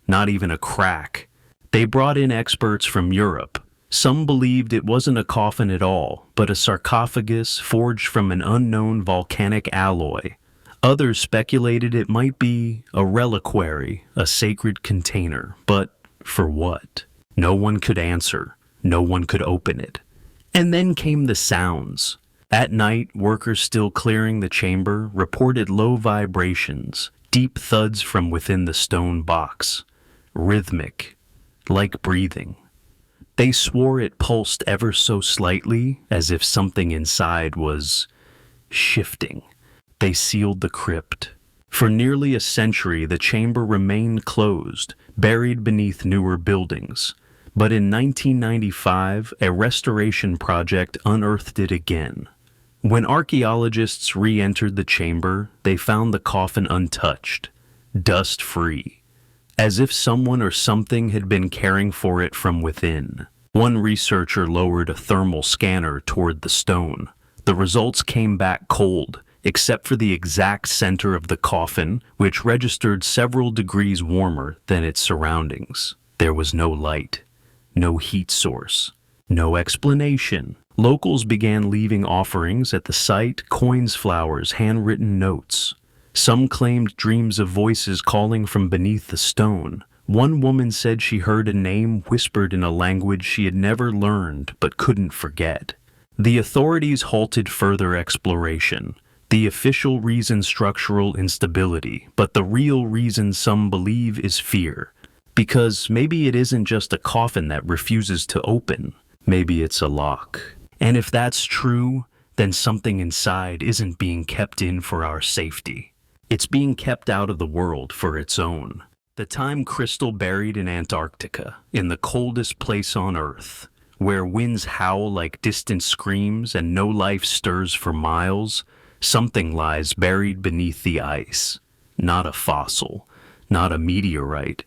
Not even a crack. They brought in experts from Europe. Some believed it wasn't a coffin at all, but a sarcophagus forged from an unknown volcanic alloy. Others speculated it might be a reliquary, a sacred container. But for what? No one could answer. No one could open it. And then came the sounds. At night, workers still clearing the chamber reported low vibrations, deep thuds from within the stone box. Rhythmic, like breathing. They swore it pulsed ever so slightly, as if something inside was shifting. They sealed the crypt. For nearly a century, the chamber remained closed, buried beneath newer buildings. But in 1995, a restoration project unearthed it again. When archaeologists re-entered the chamber, they found the coffin untouched, dust-free, as if someone or something had been caring for it from within. One researcher lowered a thermal scanner toward the stone. The results came back cold, except for the exact center of the coffin, which registered several degrees warmer than its surroundings. There was no light, no heat source, no explanation. Locals began leaving offerings at the site, coins, flowers, handwritten notes. Some claimed dreams of voices calling from beneath the stone. One woman said she heard a name whispered in a language she had never learned but couldn't forget. The authorities halted further exploration. The official reason structural instability, but the real reason some believe is fear. Because maybe it isn't just a coffin that refuses to open. Maybe it's a lock. And if that's true, then something inside isn't being kept in for our safety. It's being kept out of the world for its own. The time crystal buried in Antarctica, in the coldest place on Earth, where winds howl like distant screams and no life stirs for miles, something lies buried beneath the ice. Not a fossil, not a meteorite,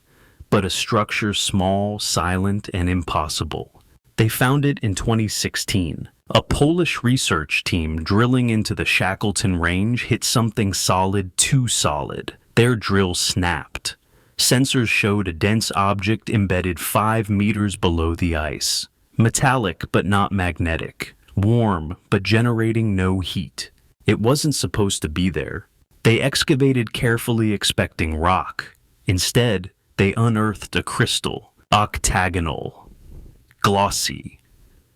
but a structure small, silent, and impossible. They found it in 2016. A Polish research team drilling into the Shackleton Range hit something solid, too solid. Their drill snapped. Sensors showed a dense object embedded 5 meters below the ice. Metallic but not magnetic. Warm but generating no heat. It wasn't supposed to be there. They excavated carefully expecting rock. Instead, they unearthed a crystal, octagonal, glossy,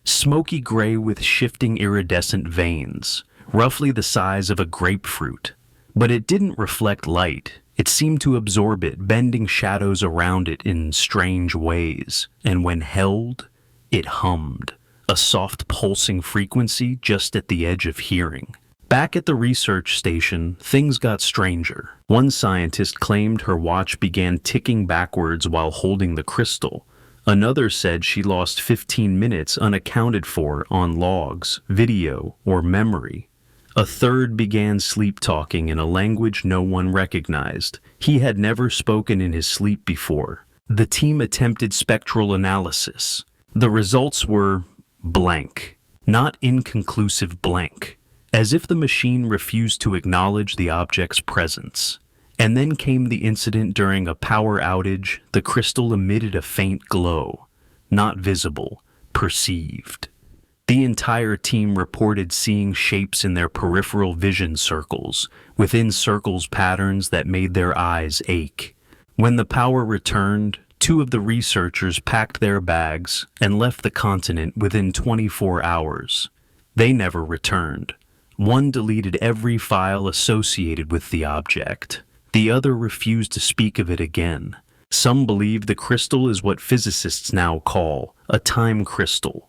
smoky gray with shifting iridescent veins, roughly the size of a grapefruit. But it didn't reflect light. It seemed to absorb it, bending shadows around it in strange ways, and when held, it hummed, a soft pulsing frequency just at the edge of hearing. Back at the research station, things got stranger. One scientist claimed her watch began ticking backwards while holding the crystal. Another said she lost 15 minutes unaccounted for on logs, video, or memory. A third began sleep-talking in a language no one recognized. He had never spoken in his sleep before. The team attempted spectral analysis. The results were blank, not inconclusive blank, as if the machine refused to acknowledge the object's presence. And then came the incident during a power outage. The crystal emitted a faint glow, not visible, perceived. The entire team reported seeing shapes in their peripheral vision circles, within circles patterns that made their eyes ache. When the power returned, 2 of the researchers packed their bags and left the continent within 24 hours. They never returned. One deleted every file associated with the object. The other refused to speak of it again. Some believe the crystal is what physicists now call a time crystal,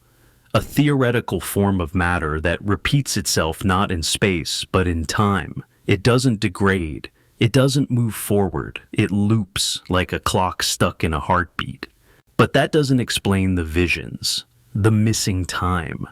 a theoretical form of matter that repeats itself not in space, but in time. It doesn't degrade. It doesn't move forward. It loops like a clock stuck in a heartbeat. But that doesn't explain the visions, the missing time.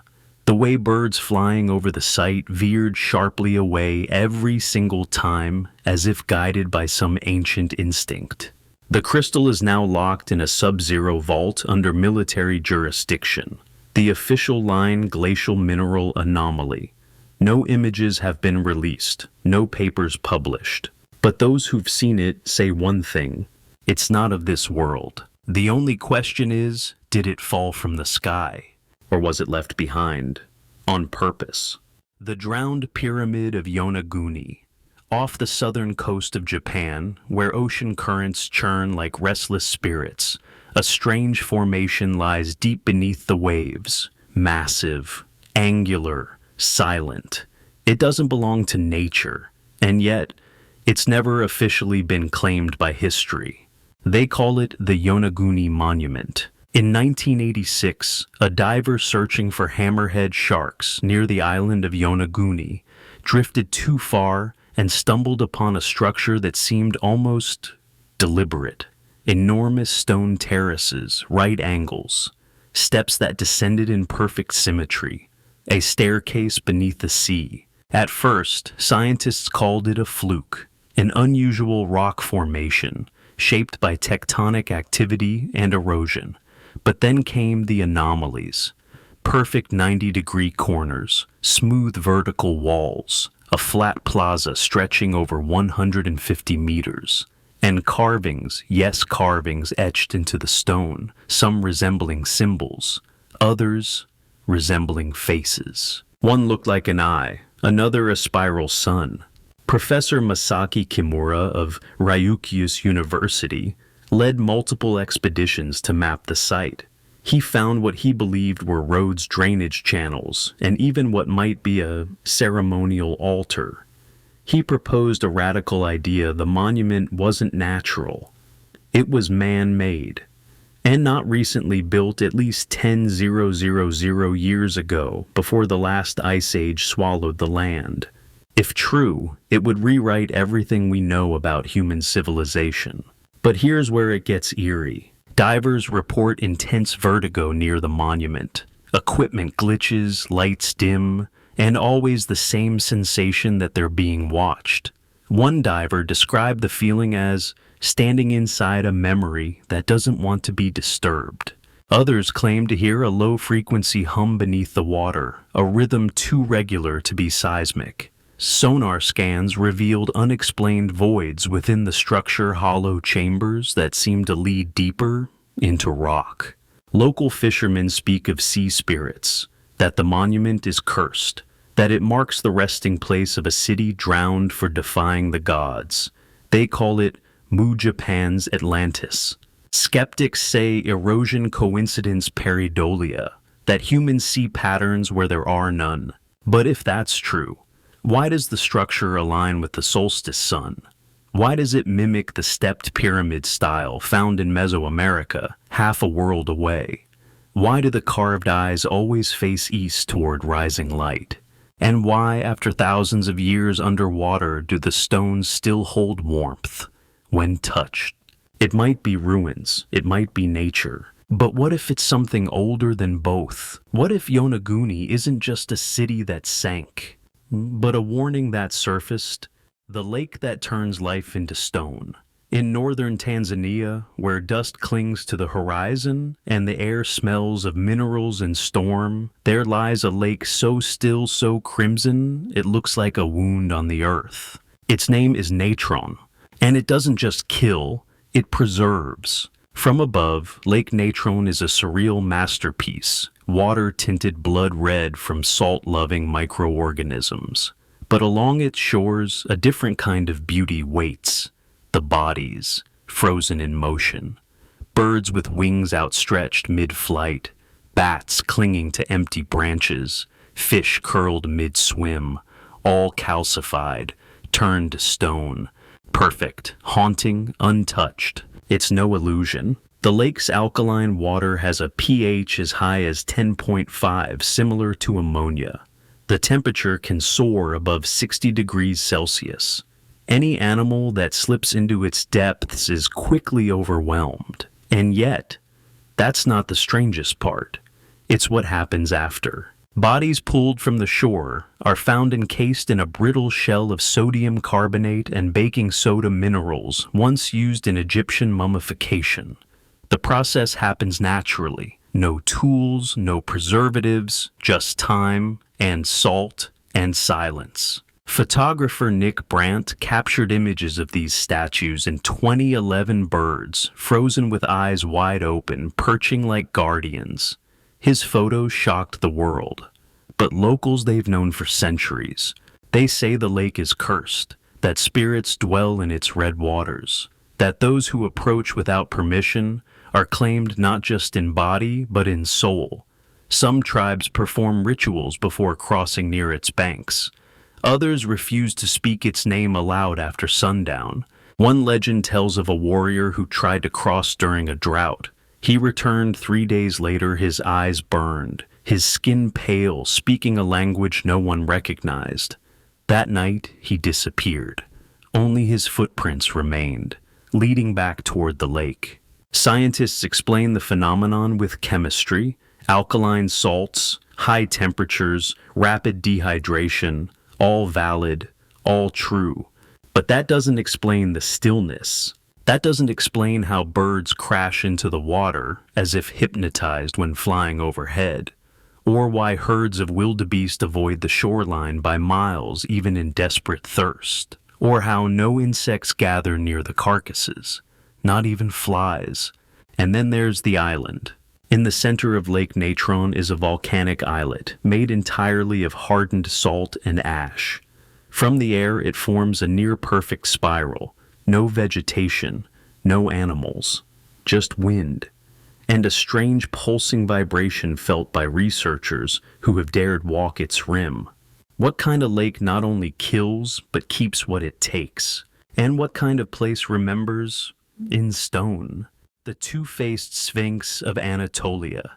The way birds flying over the site veered sharply away every single time, as if guided by some ancient instinct. The crystal is now locked in a sub-zero vault under military jurisdiction. The official line glacial mineral anomaly. No images have been released, no papers published. But those who've seen it say one thing: it's not of this world. The only question is, did it fall from the sky? Or was it left behind, on purpose? The drowned pyramid of Yonaguni, off the southern coast of Japan, where ocean currents churn like restless spirits, a strange formation lies deep beneath the waves, massive, angular, silent. It doesn't belong to nature, and yet, it's never officially been claimed by history. They call it the Yonaguni Monument. In 1986, a diver searching for hammerhead sharks near the island of Yonaguni drifted too far and stumbled upon a structure that seemed almost deliberate. Enormous stone terraces, right angles, steps that descended in perfect symmetry, a staircase beneath the sea. At first, scientists called it a fluke, an unusual rock formation shaped by tectonic activity and erosion. But then came the anomalies: perfect 90-degree corners, smooth vertical walls, a flat plaza stretching over 150 meters, and carvings, yes, carvings etched into the stone, some resembling symbols, others resembling faces. One looked like an eye, another a spiral sun. Professor Masaki Kimura of Ryukyus University led multiple expeditions to map the site. He found what he believed were roads, drainage channels, and even what might be a ceremonial altar. He proposed a radical idea: the monument wasn't natural. It was man-made, and not recently built, at least 10,000 years ago, before the last ice age swallowed the land. If true, it would rewrite everything we know about human civilization. But here's where it gets eerie. Divers report intense vertigo near the monument. Equipment glitches, lights dim, and always the same sensation that they're being watched. One diver described the feeling as standing inside a memory that doesn't want to be disturbed. Others claim to hear a low-frequency hum beneath the water, a rhythm too regular to be seismic. Sonar scans revealed unexplained voids within the structure, hollow chambers that seem to lead deeper into rock. Local fishermen speak of sea spirits, that the monument is cursed, that it marks the resting place of a city drowned for defying the gods. They call it Mu Japan's Atlantis. Skeptics say erosion coincidence pareidolia, that humans see patterns where there are none. But if that's true, why does the structure align with the solstice sun? Why does it mimic the stepped pyramid style found in Mesoamerica, half a world away? Why do the carved eyes always face east toward rising light? And why, after thousands of years underwater, do the stones still hold warmth when touched? It might be ruins, it might be nature. But what if it's something older than both? What if Yonaguni isn't just a city that sank, but a warning that surfaced? The lake that turns life into stone. In northern Tanzania, where dust clings to the horizon and the air smells of minerals and storm, there lies a lake so still, so crimson, it looks like a wound on the earth. Its name is Natron, and it doesn't just kill, it preserves. From above, Lake Natron is a surreal masterpiece, water-tinted blood red from salt-loving microorganisms. But along its shores, a different kind of beauty waits. The bodies, frozen in motion. Birds with wings outstretched mid-flight. Bats clinging to empty branches. Fish curled mid-swim. All calcified, turned to stone. Perfect, haunting, untouched. It's no illusion. The lake's alkaline water has a pH as high as 10.5, similar to ammonia. The temperature can soar above 60 degrees Celsius. Any animal that slips into its depths is quickly overwhelmed. And yet, that's not the strangest part. It's what happens after. Bodies pulled from the shore are found encased in a brittle shell of sodium carbonate and baking soda minerals once used in Egyptian mummification. The process happens naturally. No tools, no preservatives, just time and salt and silence. Photographer Nick Brandt captured images of these statues in 2011. Birds, frozen with eyes wide open, perching like guardians. His photos shocked the world. But locals they've known for centuries. They say the lake is cursed, that spirits dwell in its red waters, that those who approach without permission are claimed not just in body but in soul. Some tribes perform rituals before crossing near its banks. Others refuse to speak its name aloud after sundown. One legend tells of a warrior who tried to cross during a drought. He returned 3 days later, his eyes burned, his skin pale, speaking a language no one recognized. That night, he disappeared. Only his footprints remained, leading back toward the lake. Scientists explain the phenomenon with chemistry, alkaline salts, high temperatures, rapid dehydration, all valid, all true. But that doesn't explain the stillness. That doesn't explain how birds crash into the water as if hypnotized when flying overhead, or why herds of wildebeest avoid the shoreline by miles even in desperate thirst, or how no insects gather near the carcasses, not even flies. And then there's the island. In the center of Lake Natron is a volcanic islet made entirely of hardened salt and ash. From the air it forms a near-perfect spiral. No vegetation, no animals, just wind, and a strange pulsing vibration felt by researchers who have dared walk its rim. What kind of lake not only kills, but keeps what it takes? And what kind of place remembers in stone? The two-faced Sphinx of Anatolia.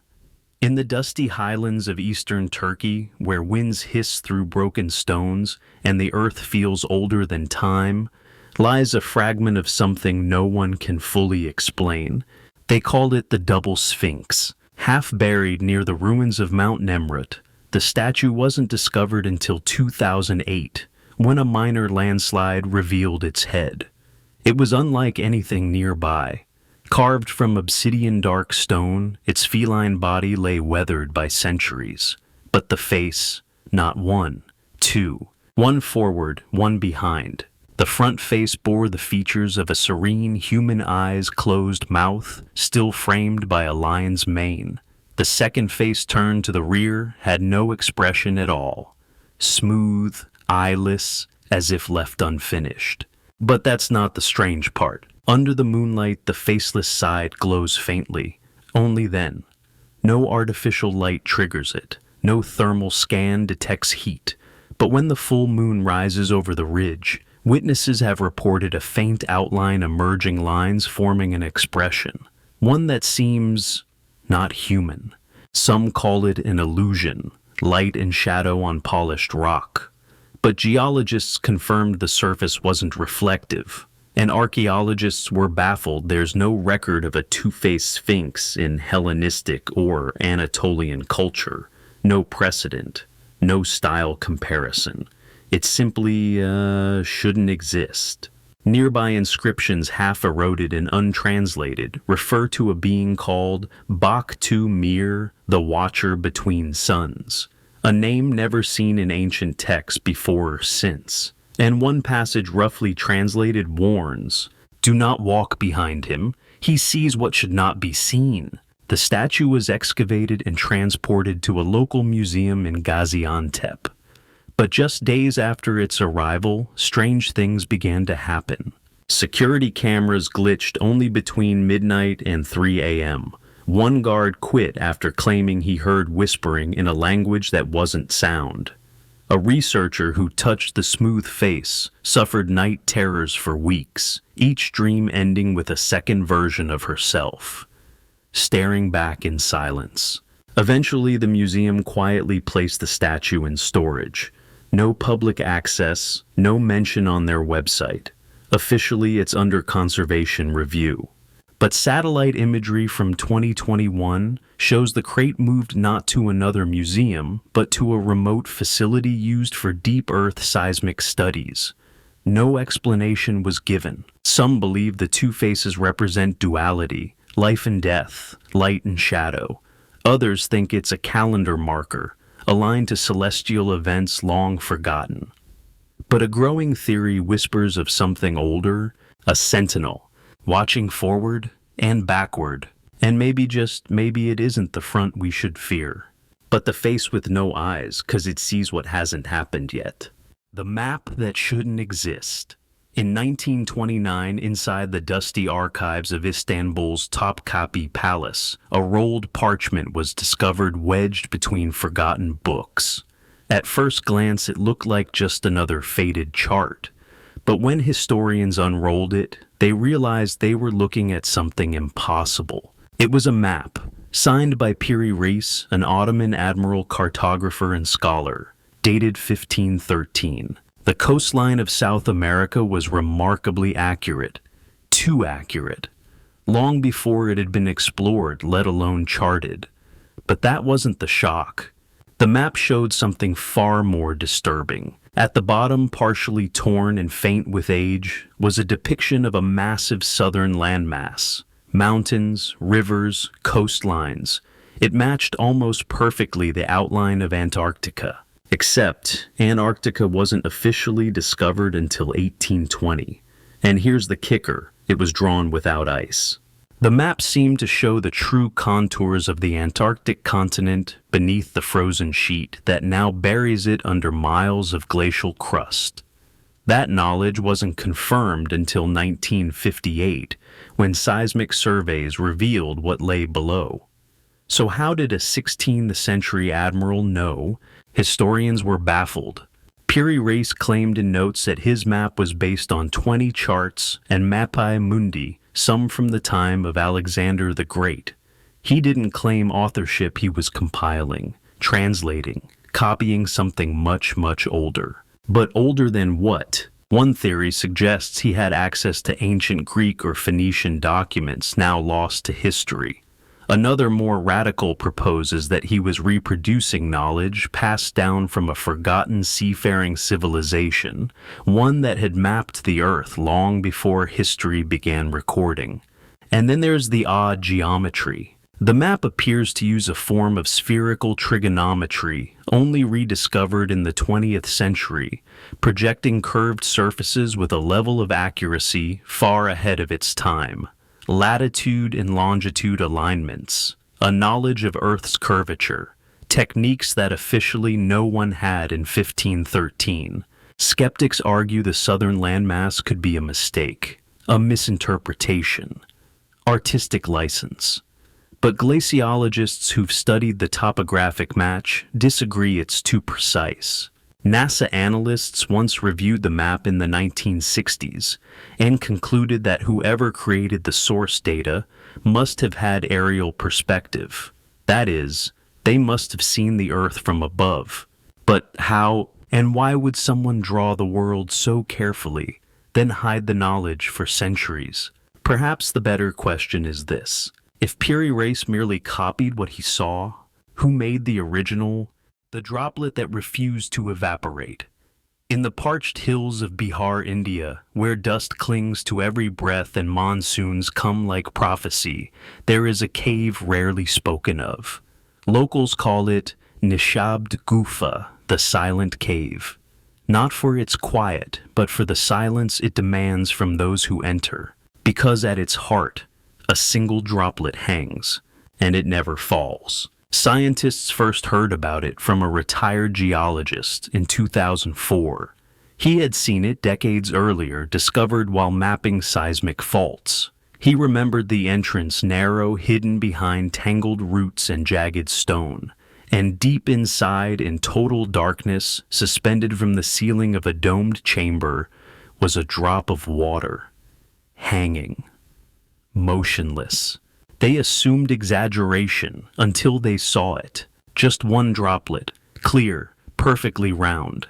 In the dusty highlands of eastern Turkey, where winds hiss through broken stones and the earth feels older than time, lies a fragment of something no one can fully explain. They called it the Double Sphinx. Half buried near the ruins of Mount Nemrut, the statue wasn't discovered until 2008, when a minor landslide revealed its head. It was unlike anything nearby. Carved from obsidian dark stone, its feline body lay weathered by centuries. But the face, not one, two. One forward, one behind. The front face bore the features of a serene human eyes closed mouth, still framed by a lion's mane. The second face turned to the rear had no expression at all. Smooth, eyeless, as if left unfinished. But that's not the strange part. Under the moonlight, the faceless side glows faintly. Only then. No artificial light triggers it. No thermal scan detects heat. But when the full moon rises over the ridge, Witnesses have reported a faint outline emerging lines forming an expression, one that seems not human. Some call it an illusion, light and shadow on polished rock. But geologists confirmed the surface wasn't reflective, and archaeologists were baffled there's no record of a two-faced sphinx in Hellenistic or Anatolian culture, no precedent, no style comparison. It simply shouldn't exist. Nearby inscriptions, half eroded and untranslated, refer to a being called Bakhtu Mir, the Watcher Between Suns, a name never seen in ancient texts before or since. And one passage roughly translated warns, "Do not walk behind him. He sees what should not be seen." The statue was excavated and transported to a local museum in Gaziantep. But just days after its arrival, strange things began to happen. Security cameras glitched only between midnight and 3 a.m. One guard quit after claiming he heard whispering in a language that wasn't sound. A researcher who touched the smooth face suffered night terrors for weeks, each dream ending with a second version of herself, staring back in silence. Eventually, the museum quietly placed the statue in storage. No public access, no mention on their website. Officially, it's under conservation review. But satellite imagery from 2021 shows the crate moved not to another museum, but to a remote facility used for deep Earth seismic studies. No explanation was given. Some believe the two faces represent duality, life and death, light and shadow. Others think it's a calendar marker, aligned to celestial events long forgotten. But a growing theory whispers of something older, a sentinel, watching forward and backward. And maybe it isn't the front we should fear, but the face with no eyes, 'cause it sees what hasn't happened yet. The map that shouldn't exist. In 1929, inside the dusty archives of Istanbul's Topkapi Palace, a rolled parchment was discovered wedged between forgotten books. At first glance, it looked like just another faded chart. But when historians unrolled it, they realized they were looking at something impossible. It was a map, signed by Piri Reis, an Ottoman admiral, cartographer, and scholar, dated 1513. The coastline of South America was remarkably accurate, too accurate, long before it had been explored, let alone charted. But that wasn't the shock. The map showed something far more disturbing. At the bottom, partially torn and faint with age, was a depiction of a massive southern landmass. Mountains, rivers, coastlines. It matched almost perfectly the outline of Antarctica. Except, Antarctica wasn't officially discovered until 1820. And here's the kicker, it was drawn without ice. The map seemed to show the true contours of the Antarctic continent beneath the frozen sheet that now buries it under miles of glacial crust. That knowledge wasn't confirmed until 1958, when seismic surveys revealed what lay below. So how did a 16th century admiral know? Historians were baffled. Piri Reis claimed in notes that his map was based on 20 charts and mappae mundi, some from the time of Alexander the Great. He didn't claim authorship. He was compiling, translating, copying something much, much older. But older than what? One theory suggests he had access to ancient Greek or Phoenician documents now lost to history. Another, more radical, proposes that he was reproducing knowledge passed down from a forgotten seafaring civilization, one that had mapped the earth long before history began recording. And then there's the odd geometry. The map appears to use a form of spherical trigonometry, only rediscovered in the 20th century, projecting curved surfaces with a level of accuracy far ahead of its time. Latitude and longitude alignments, a knowledge of Earth's curvature, techniques that officially no one had in 1513. Skeptics argue the southern landmass could be a mistake, a misinterpretation, artistic license. But glaciologists who've studied the topographic match disagree it's too precise. NASA analysts once reviewed the map in the 1960s and concluded that whoever created the source data must have had aerial perspective. That is, they must have seen the Earth from above. But how and why would someone draw the world so carefully, then hide the knowledge for centuries? Perhaps the better question is this. If Piri Reis merely copied what he saw, who made the original, the droplet that refused to evaporate? In the parched hills of Bihar, India, where dust clings to every breath and monsoons come like prophecy, there is a cave rarely spoken of. Locals call it Nishabd Gufa, the silent cave. Not for its quiet, but for the silence it demands from those who enter. Because at its heart, a single droplet hangs, and it never falls. Scientists first heard about it from a retired geologist in 2004. He had seen it decades earlier, discovered while mapping seismic faults. He remembered the entrance narrow, hidden behind tangled roots and jagged stone. And deep inside, in total darkness, suspended from the ceiling of a domed chamber, was a drop of water, hanging, motionless. They assumed exaggeration until they saw it. Just one droplet, clear, perfectly round,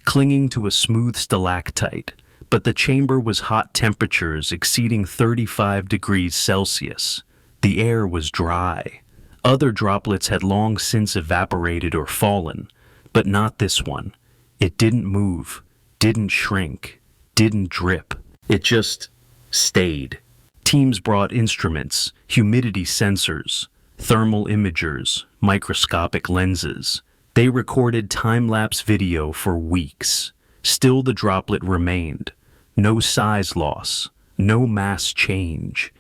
clinging to a smooth stalactite. But the chamber was hot, temperatures exceeding 35 degrees Celsius. The air was dry. Other droplets had long since evaporated or fallen, but not this one. It didn't move, didn't shrink, didn't drip. It just stayed. Teams brought instruments, humidity sensors, thermal imagers, microscopic lenses. They recorded time-lapse video for weeks. Still the droplet remained. No size loss, no mass change.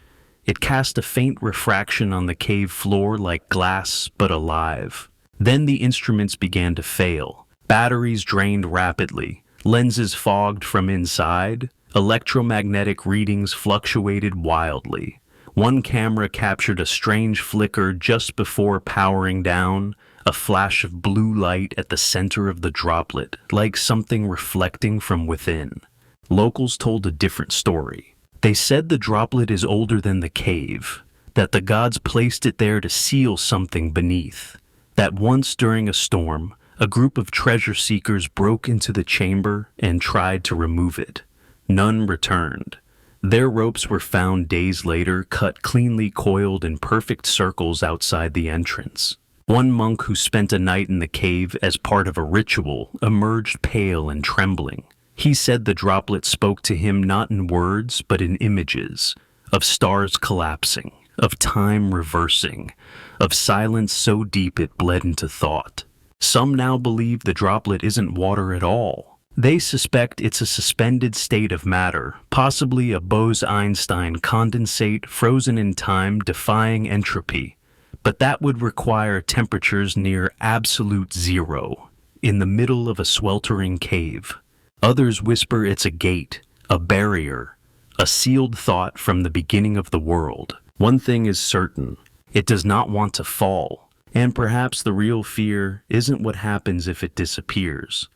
It cast a faint refraction on the cave floor like glass, but alive. Then the instruments began to fail. Batteries drained rapidly. Lenses fogged from inside. Electromagnetic readings fluctuated wildly. One camera captured a strange flicker just before powering down, a flash of blue light at the center of the droplet, like something reflecting from within. Locals told a different story. They said the droplet is older than the cave, that the gods placed it there to seal something beneath, that once during a storm, a group of treasure seekers broke into the chamber and tried to remove it. None returned. Their ropes were found days later, cut cleanly coiled in perfect circles outside the entrance. One monk who spent a night in the cave as part of a ritual emerged pale and trembling. He said the droplet spoke to him not in words but in images, of stars collapsing, of time reversing, of silence so deep it bled into thought. Some now believe the droplet isn't water at all. They suspect it's a suspended state of matter, possibly a Bose-Einstein condensate frozen in time defying entropy. But that would require temperatures near absolute zero, in the middle of a sweltering cave. Others whisper it's a gate, a barrier, a sealed thought from the beginning of the world. One thing is certain, it does not want to fall, and perhaps the real fear isn't what happens if it disappears,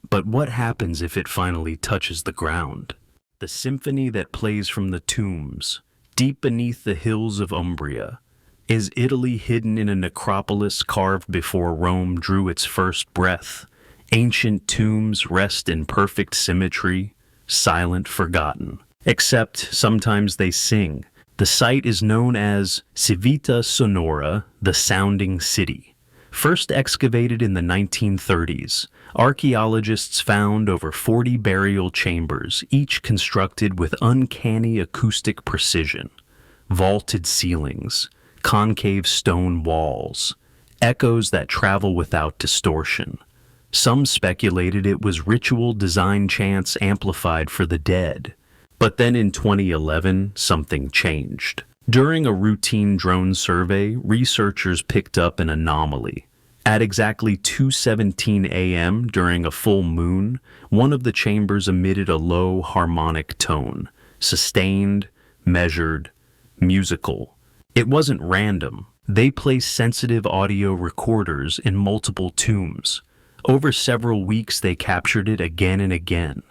but what happens if it finally touches the ground. The symphony that plays from the tombs, deep beneath the hills of Umbria. Is Italy hidden in a necropolis carved before Rome drew its first breath? Ancient tombs rest in perfect symmetry, silent, forgotten. Except sometimes they sing. The site is known as Civita Sonora, the Sounding City. First excavated in the 1930s, archaeologists found over 40 burial chambers, each constructed with uncanny acoustic precision. Vaulted ceilings, concave stone walls, echoes that travel without distortion. Some speculated it was ritual design chants amplified for the dead. But then in 2011, something changed. During a routine drone survey, researchers picked up an anomaly. At exactly 2:17 a.m. during a full moon, one of the chambers emitted a low harmonic tone, sustained, measured, musical. It wasn't random. They placed sensitive audio recorders in multiple tombs. Over several weeks, they captured it again and again,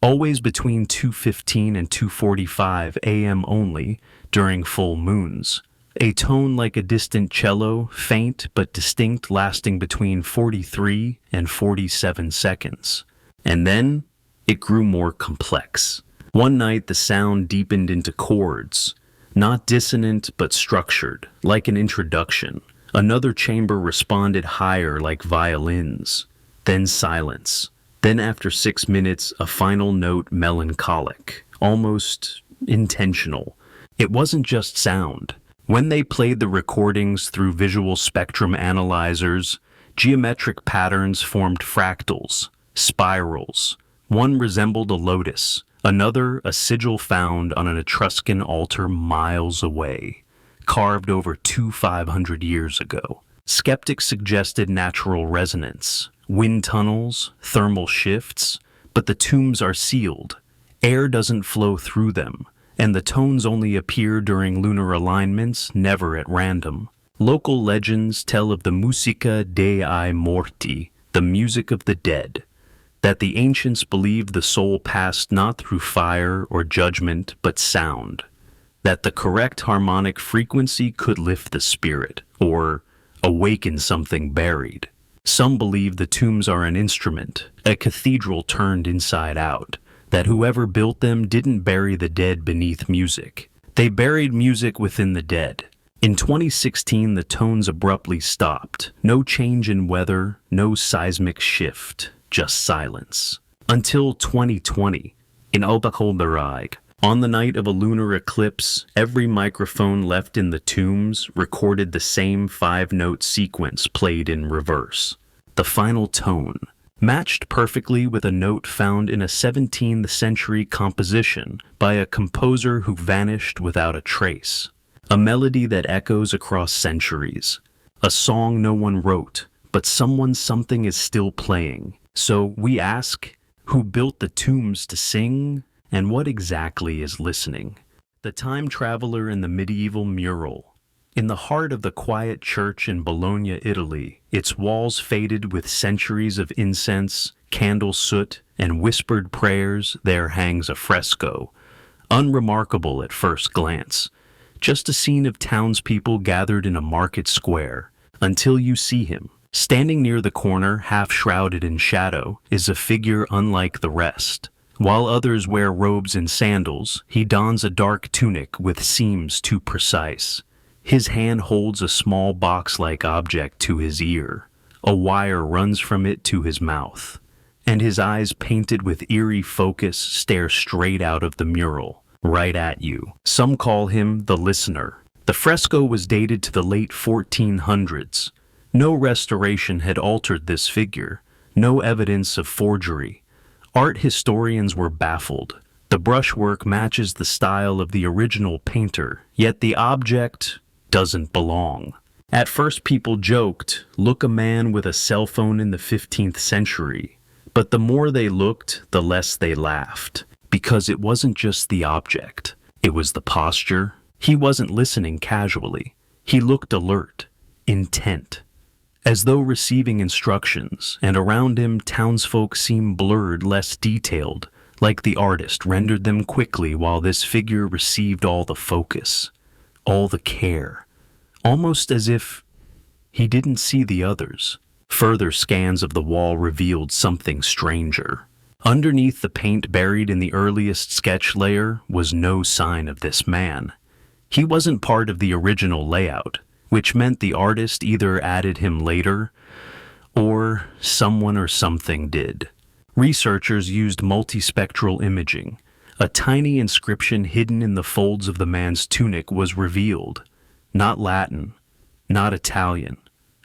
always between 2:15 and 2:45 a.m. only during full moons. A tone like a distant cello, faint but distinct, lasting between 43 and 47 seconds. And then it grew more complex. One night the sound deepened into chords, not dissonant but structured, like an introduction. Another chamber responded higher, like violins. Then silence. Then after 6 minutes, a final note, melancholic, almost intentional. It wasn't just sound. When they played the recordings through visual spectrum analyzers, geometric patterns formed fractals, spirals. One resembled a lotus, another a sigil found on an Etruscan altar miles away, carved over 500 years ago. Skeptics suggested natural resonance, wind tunnels, thermal shifts, but the tombs are sealed. Air doesn't flow through them, and the tones only appear during lunar alignments, never at random. Local legends tell of the musica dei morti, the music of the dead, that the ancients believed the soul passed not through fire or judgment, but sound, that the correct harmonic frequency could lift the spirit, or awaken something buried. Some believe the tombs are an instrument, a cathedral turned inside out, that whoever built them didn't bury the dead beneath music. They buried music within the dead. In 2016, the tones abruptly stopped. No change in weather, no seismic shift, just silence. Until 2020, in Obakholberag, on the night of a lunar eclipse, every microphone left in the tombs recorded the same 5-note sequence played in reverse. The final tone, matched perfectly with a note found in a 17th century composition by a composer who vanished without a trace. A melody that echoes across centuries. A song no one wrote, but something is still playing. So we ask, who built the tombs to sing, and what exactly is listening? The time traveler in the medieval mural. In the heart of the quiet church in Bologna, Italy, its walls faded with centuries of incense, candle soot, and whispered prayers, there hangs a fresco, unremarkable at first glance, just a scene of townspeople gathered in a market square, until you see him. Standing near the corner, half shrouded in shadow, is a figure unlike the rest. While others wear robes and sandals, he dons a dark tunic with seams too precise. His hand holds a small box-like object to his ear. A wire runs from it to his mouth, and his eyes, painted with eerie focus, stare straight out of the mural, right at you. Some call him the listener. The fresco was dated to the late 1400s. No restoration had altered this figure, no evidence of forgery. Art historians were baffled. The brushwork matches the style of the original painter, yet the object doesn't belong. At first people joked, look, a man with a cell phone in the 15th century. But the more they looked, the less they laughed. Because it wasn't just the object, it was the posture. He wasn't listening casually. He looked alert, intent, as though receiving instructions, and around him townsfolk seemed blurred, less detailed, like the artist rendered them quickly while this figure received all the focus, all the care, almost as if he didn't see the others. Further scans of the wall revealed something stranger. Underneath the paint buried in the earliest sketch layer was no sign of this man. He wasn't part of the original layout, which meant the artist either added him later, or someone or something did. Researchers used multispectral imaging. A tiny inscription hidden in the folds of the man's tunic was revealed. Not Latin, not Italian.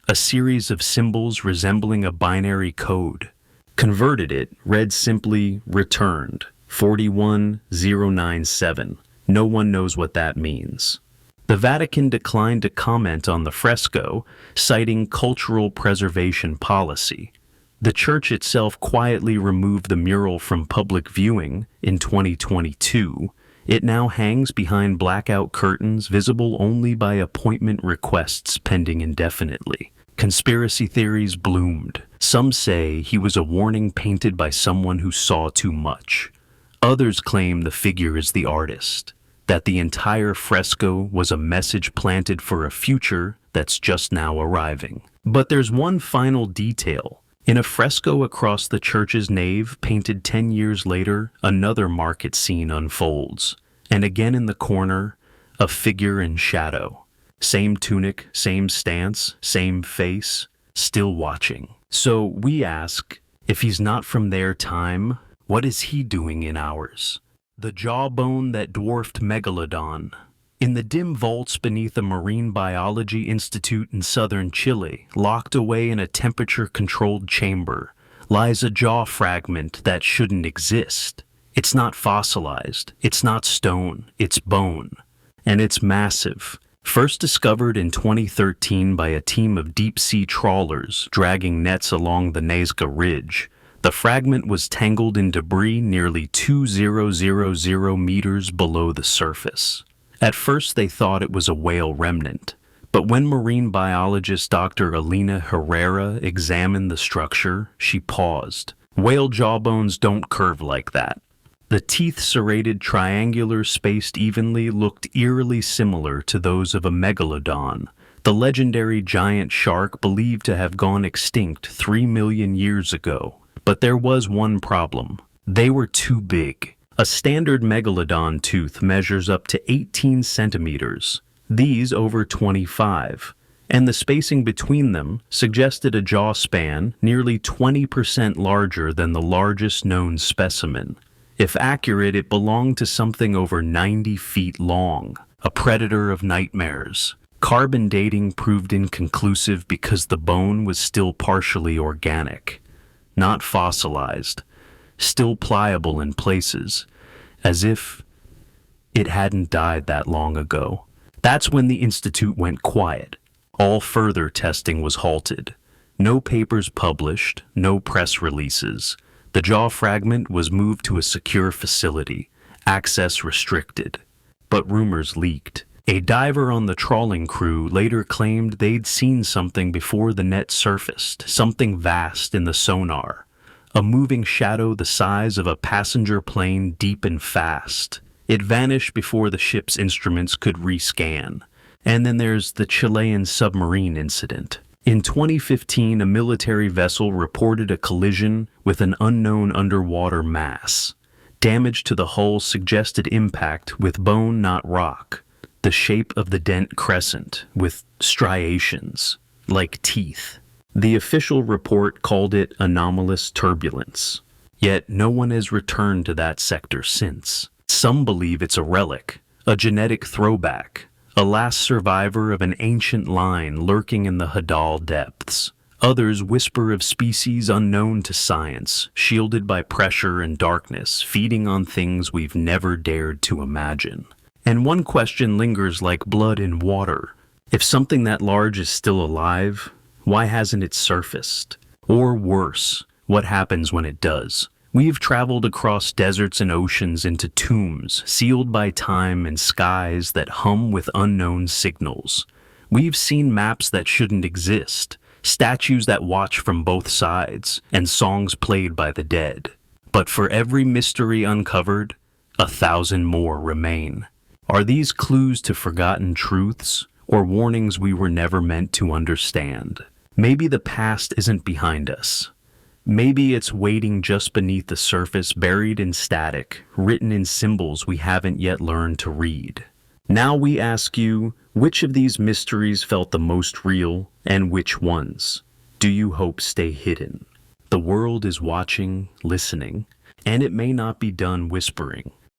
A series of symbols resembling a binary code. Converted it, read simply, returned, 41097. No one knows what that means. The Vatican declined to comment on the fresco, citing cultural preservation policy. The church itself quietly removed the mural from public viewing in 2022. It now hangs behind blackout curtains visible only by appointment requests pending indefinitely. Conspiracy theories bloomed. Some say he was a warning painted by someone who saw too much. Others claim the figure is the artist, that the entire fresco was a message planted for a future that's just now arriving. But there's one final detail. In a fresco across the church's nave, painted 10 years later, another market scene unfolds. And again in the corner, a figure in shadow. Same tunic, same stance, same face, still watching. So we ask, if he's not from their time, what is he doing in ours? The jawbone that dwarfed Megalodon. In the dim vaults beneath a marine biology institute in southern Chile, locked away in a temperature-controlled chamber, lies a jaw fragment that shouldn't exist. It's not fossilized, it's not stone, it's bone. And it's massive. First discovered in 2013 by a team of deep-sea trawlers dragging nets along the Nazca Ridge, the fragment was tangled in debris nearly 2,000 meters below the surface. At first they thought it was a whale remnant, but when marine biologist Dr. Elena Herrera examined the structure, she paused. Whale jawbones don't curve like that. The teeth, serrated triangular, spaced evenly, looked eerily similar to those of a megalodon, the legendary giant shark believed to have gone extinct 3 million years ago. But there was one problem. They were too big. A standard megalodon tooth measures up to 18 centimeters, these over 25, and the spacing between them suggested a jaw span nearly 20% larger than the largest known specimen. If accurate, it belonged to something over 90 feet long, a predator of nightmares. Carbon dating proved inconclusive because the bone was still partially organic, not fossilized, still pliable in places, as if it hadn't died that long ago. That's when the Institute went quiet. All further testing was halted. No papers published, no press releases. The jaw fragment was moved to a secure facility, access restricted. But rumors leaked. A diver on the trawling crew later claimed they'd seen something before the net surfaced, something vast in the sonar. A moving shadow the size of a passenger plane deep and fast. It vanished before the ship's instruments could rescan. And then there's the Chilean submarine incident. In 2015, a military vessel reported a collision with an unknown underwater mass. Damage to the hull suggested impact with bone, not rock. The shape of the dent crescent, with striations, like teeth. The official report called it anomalous turbulence. Yet no one has returned to that sector since. Some believe it's a relic, a genetic throwback, a last survivor of an ancient line lurking in the Hadal depths. Others whisper of species unknown to science, shielded by pressure and darkness, feeding on things we've never dared to imagine. And one question lingers like blood in water. If something that large is still alive, why hasn't it surfaced? Or worse, what happens when it does? We've traveled across deserts and oceans into tombs, sealed by time and skies that hum with unknown signals. We've seen maps that shouldn't exist, statues that watch from both sides, and songs played by the dead. But for every mystery uncovered, 1,000 more remain. Are these clues to forgotten truths, or warnings we were never meant to understand? Maybe the past isn't behind us. Maybe it's waiting just beneath the surface, buried in static, written in symbols we haven't yet learned to read. Now we ask you, which of these mysteries felt the most real, and which ones do you hope stay hidden? The world is watching, listening, and it may not be done whispering.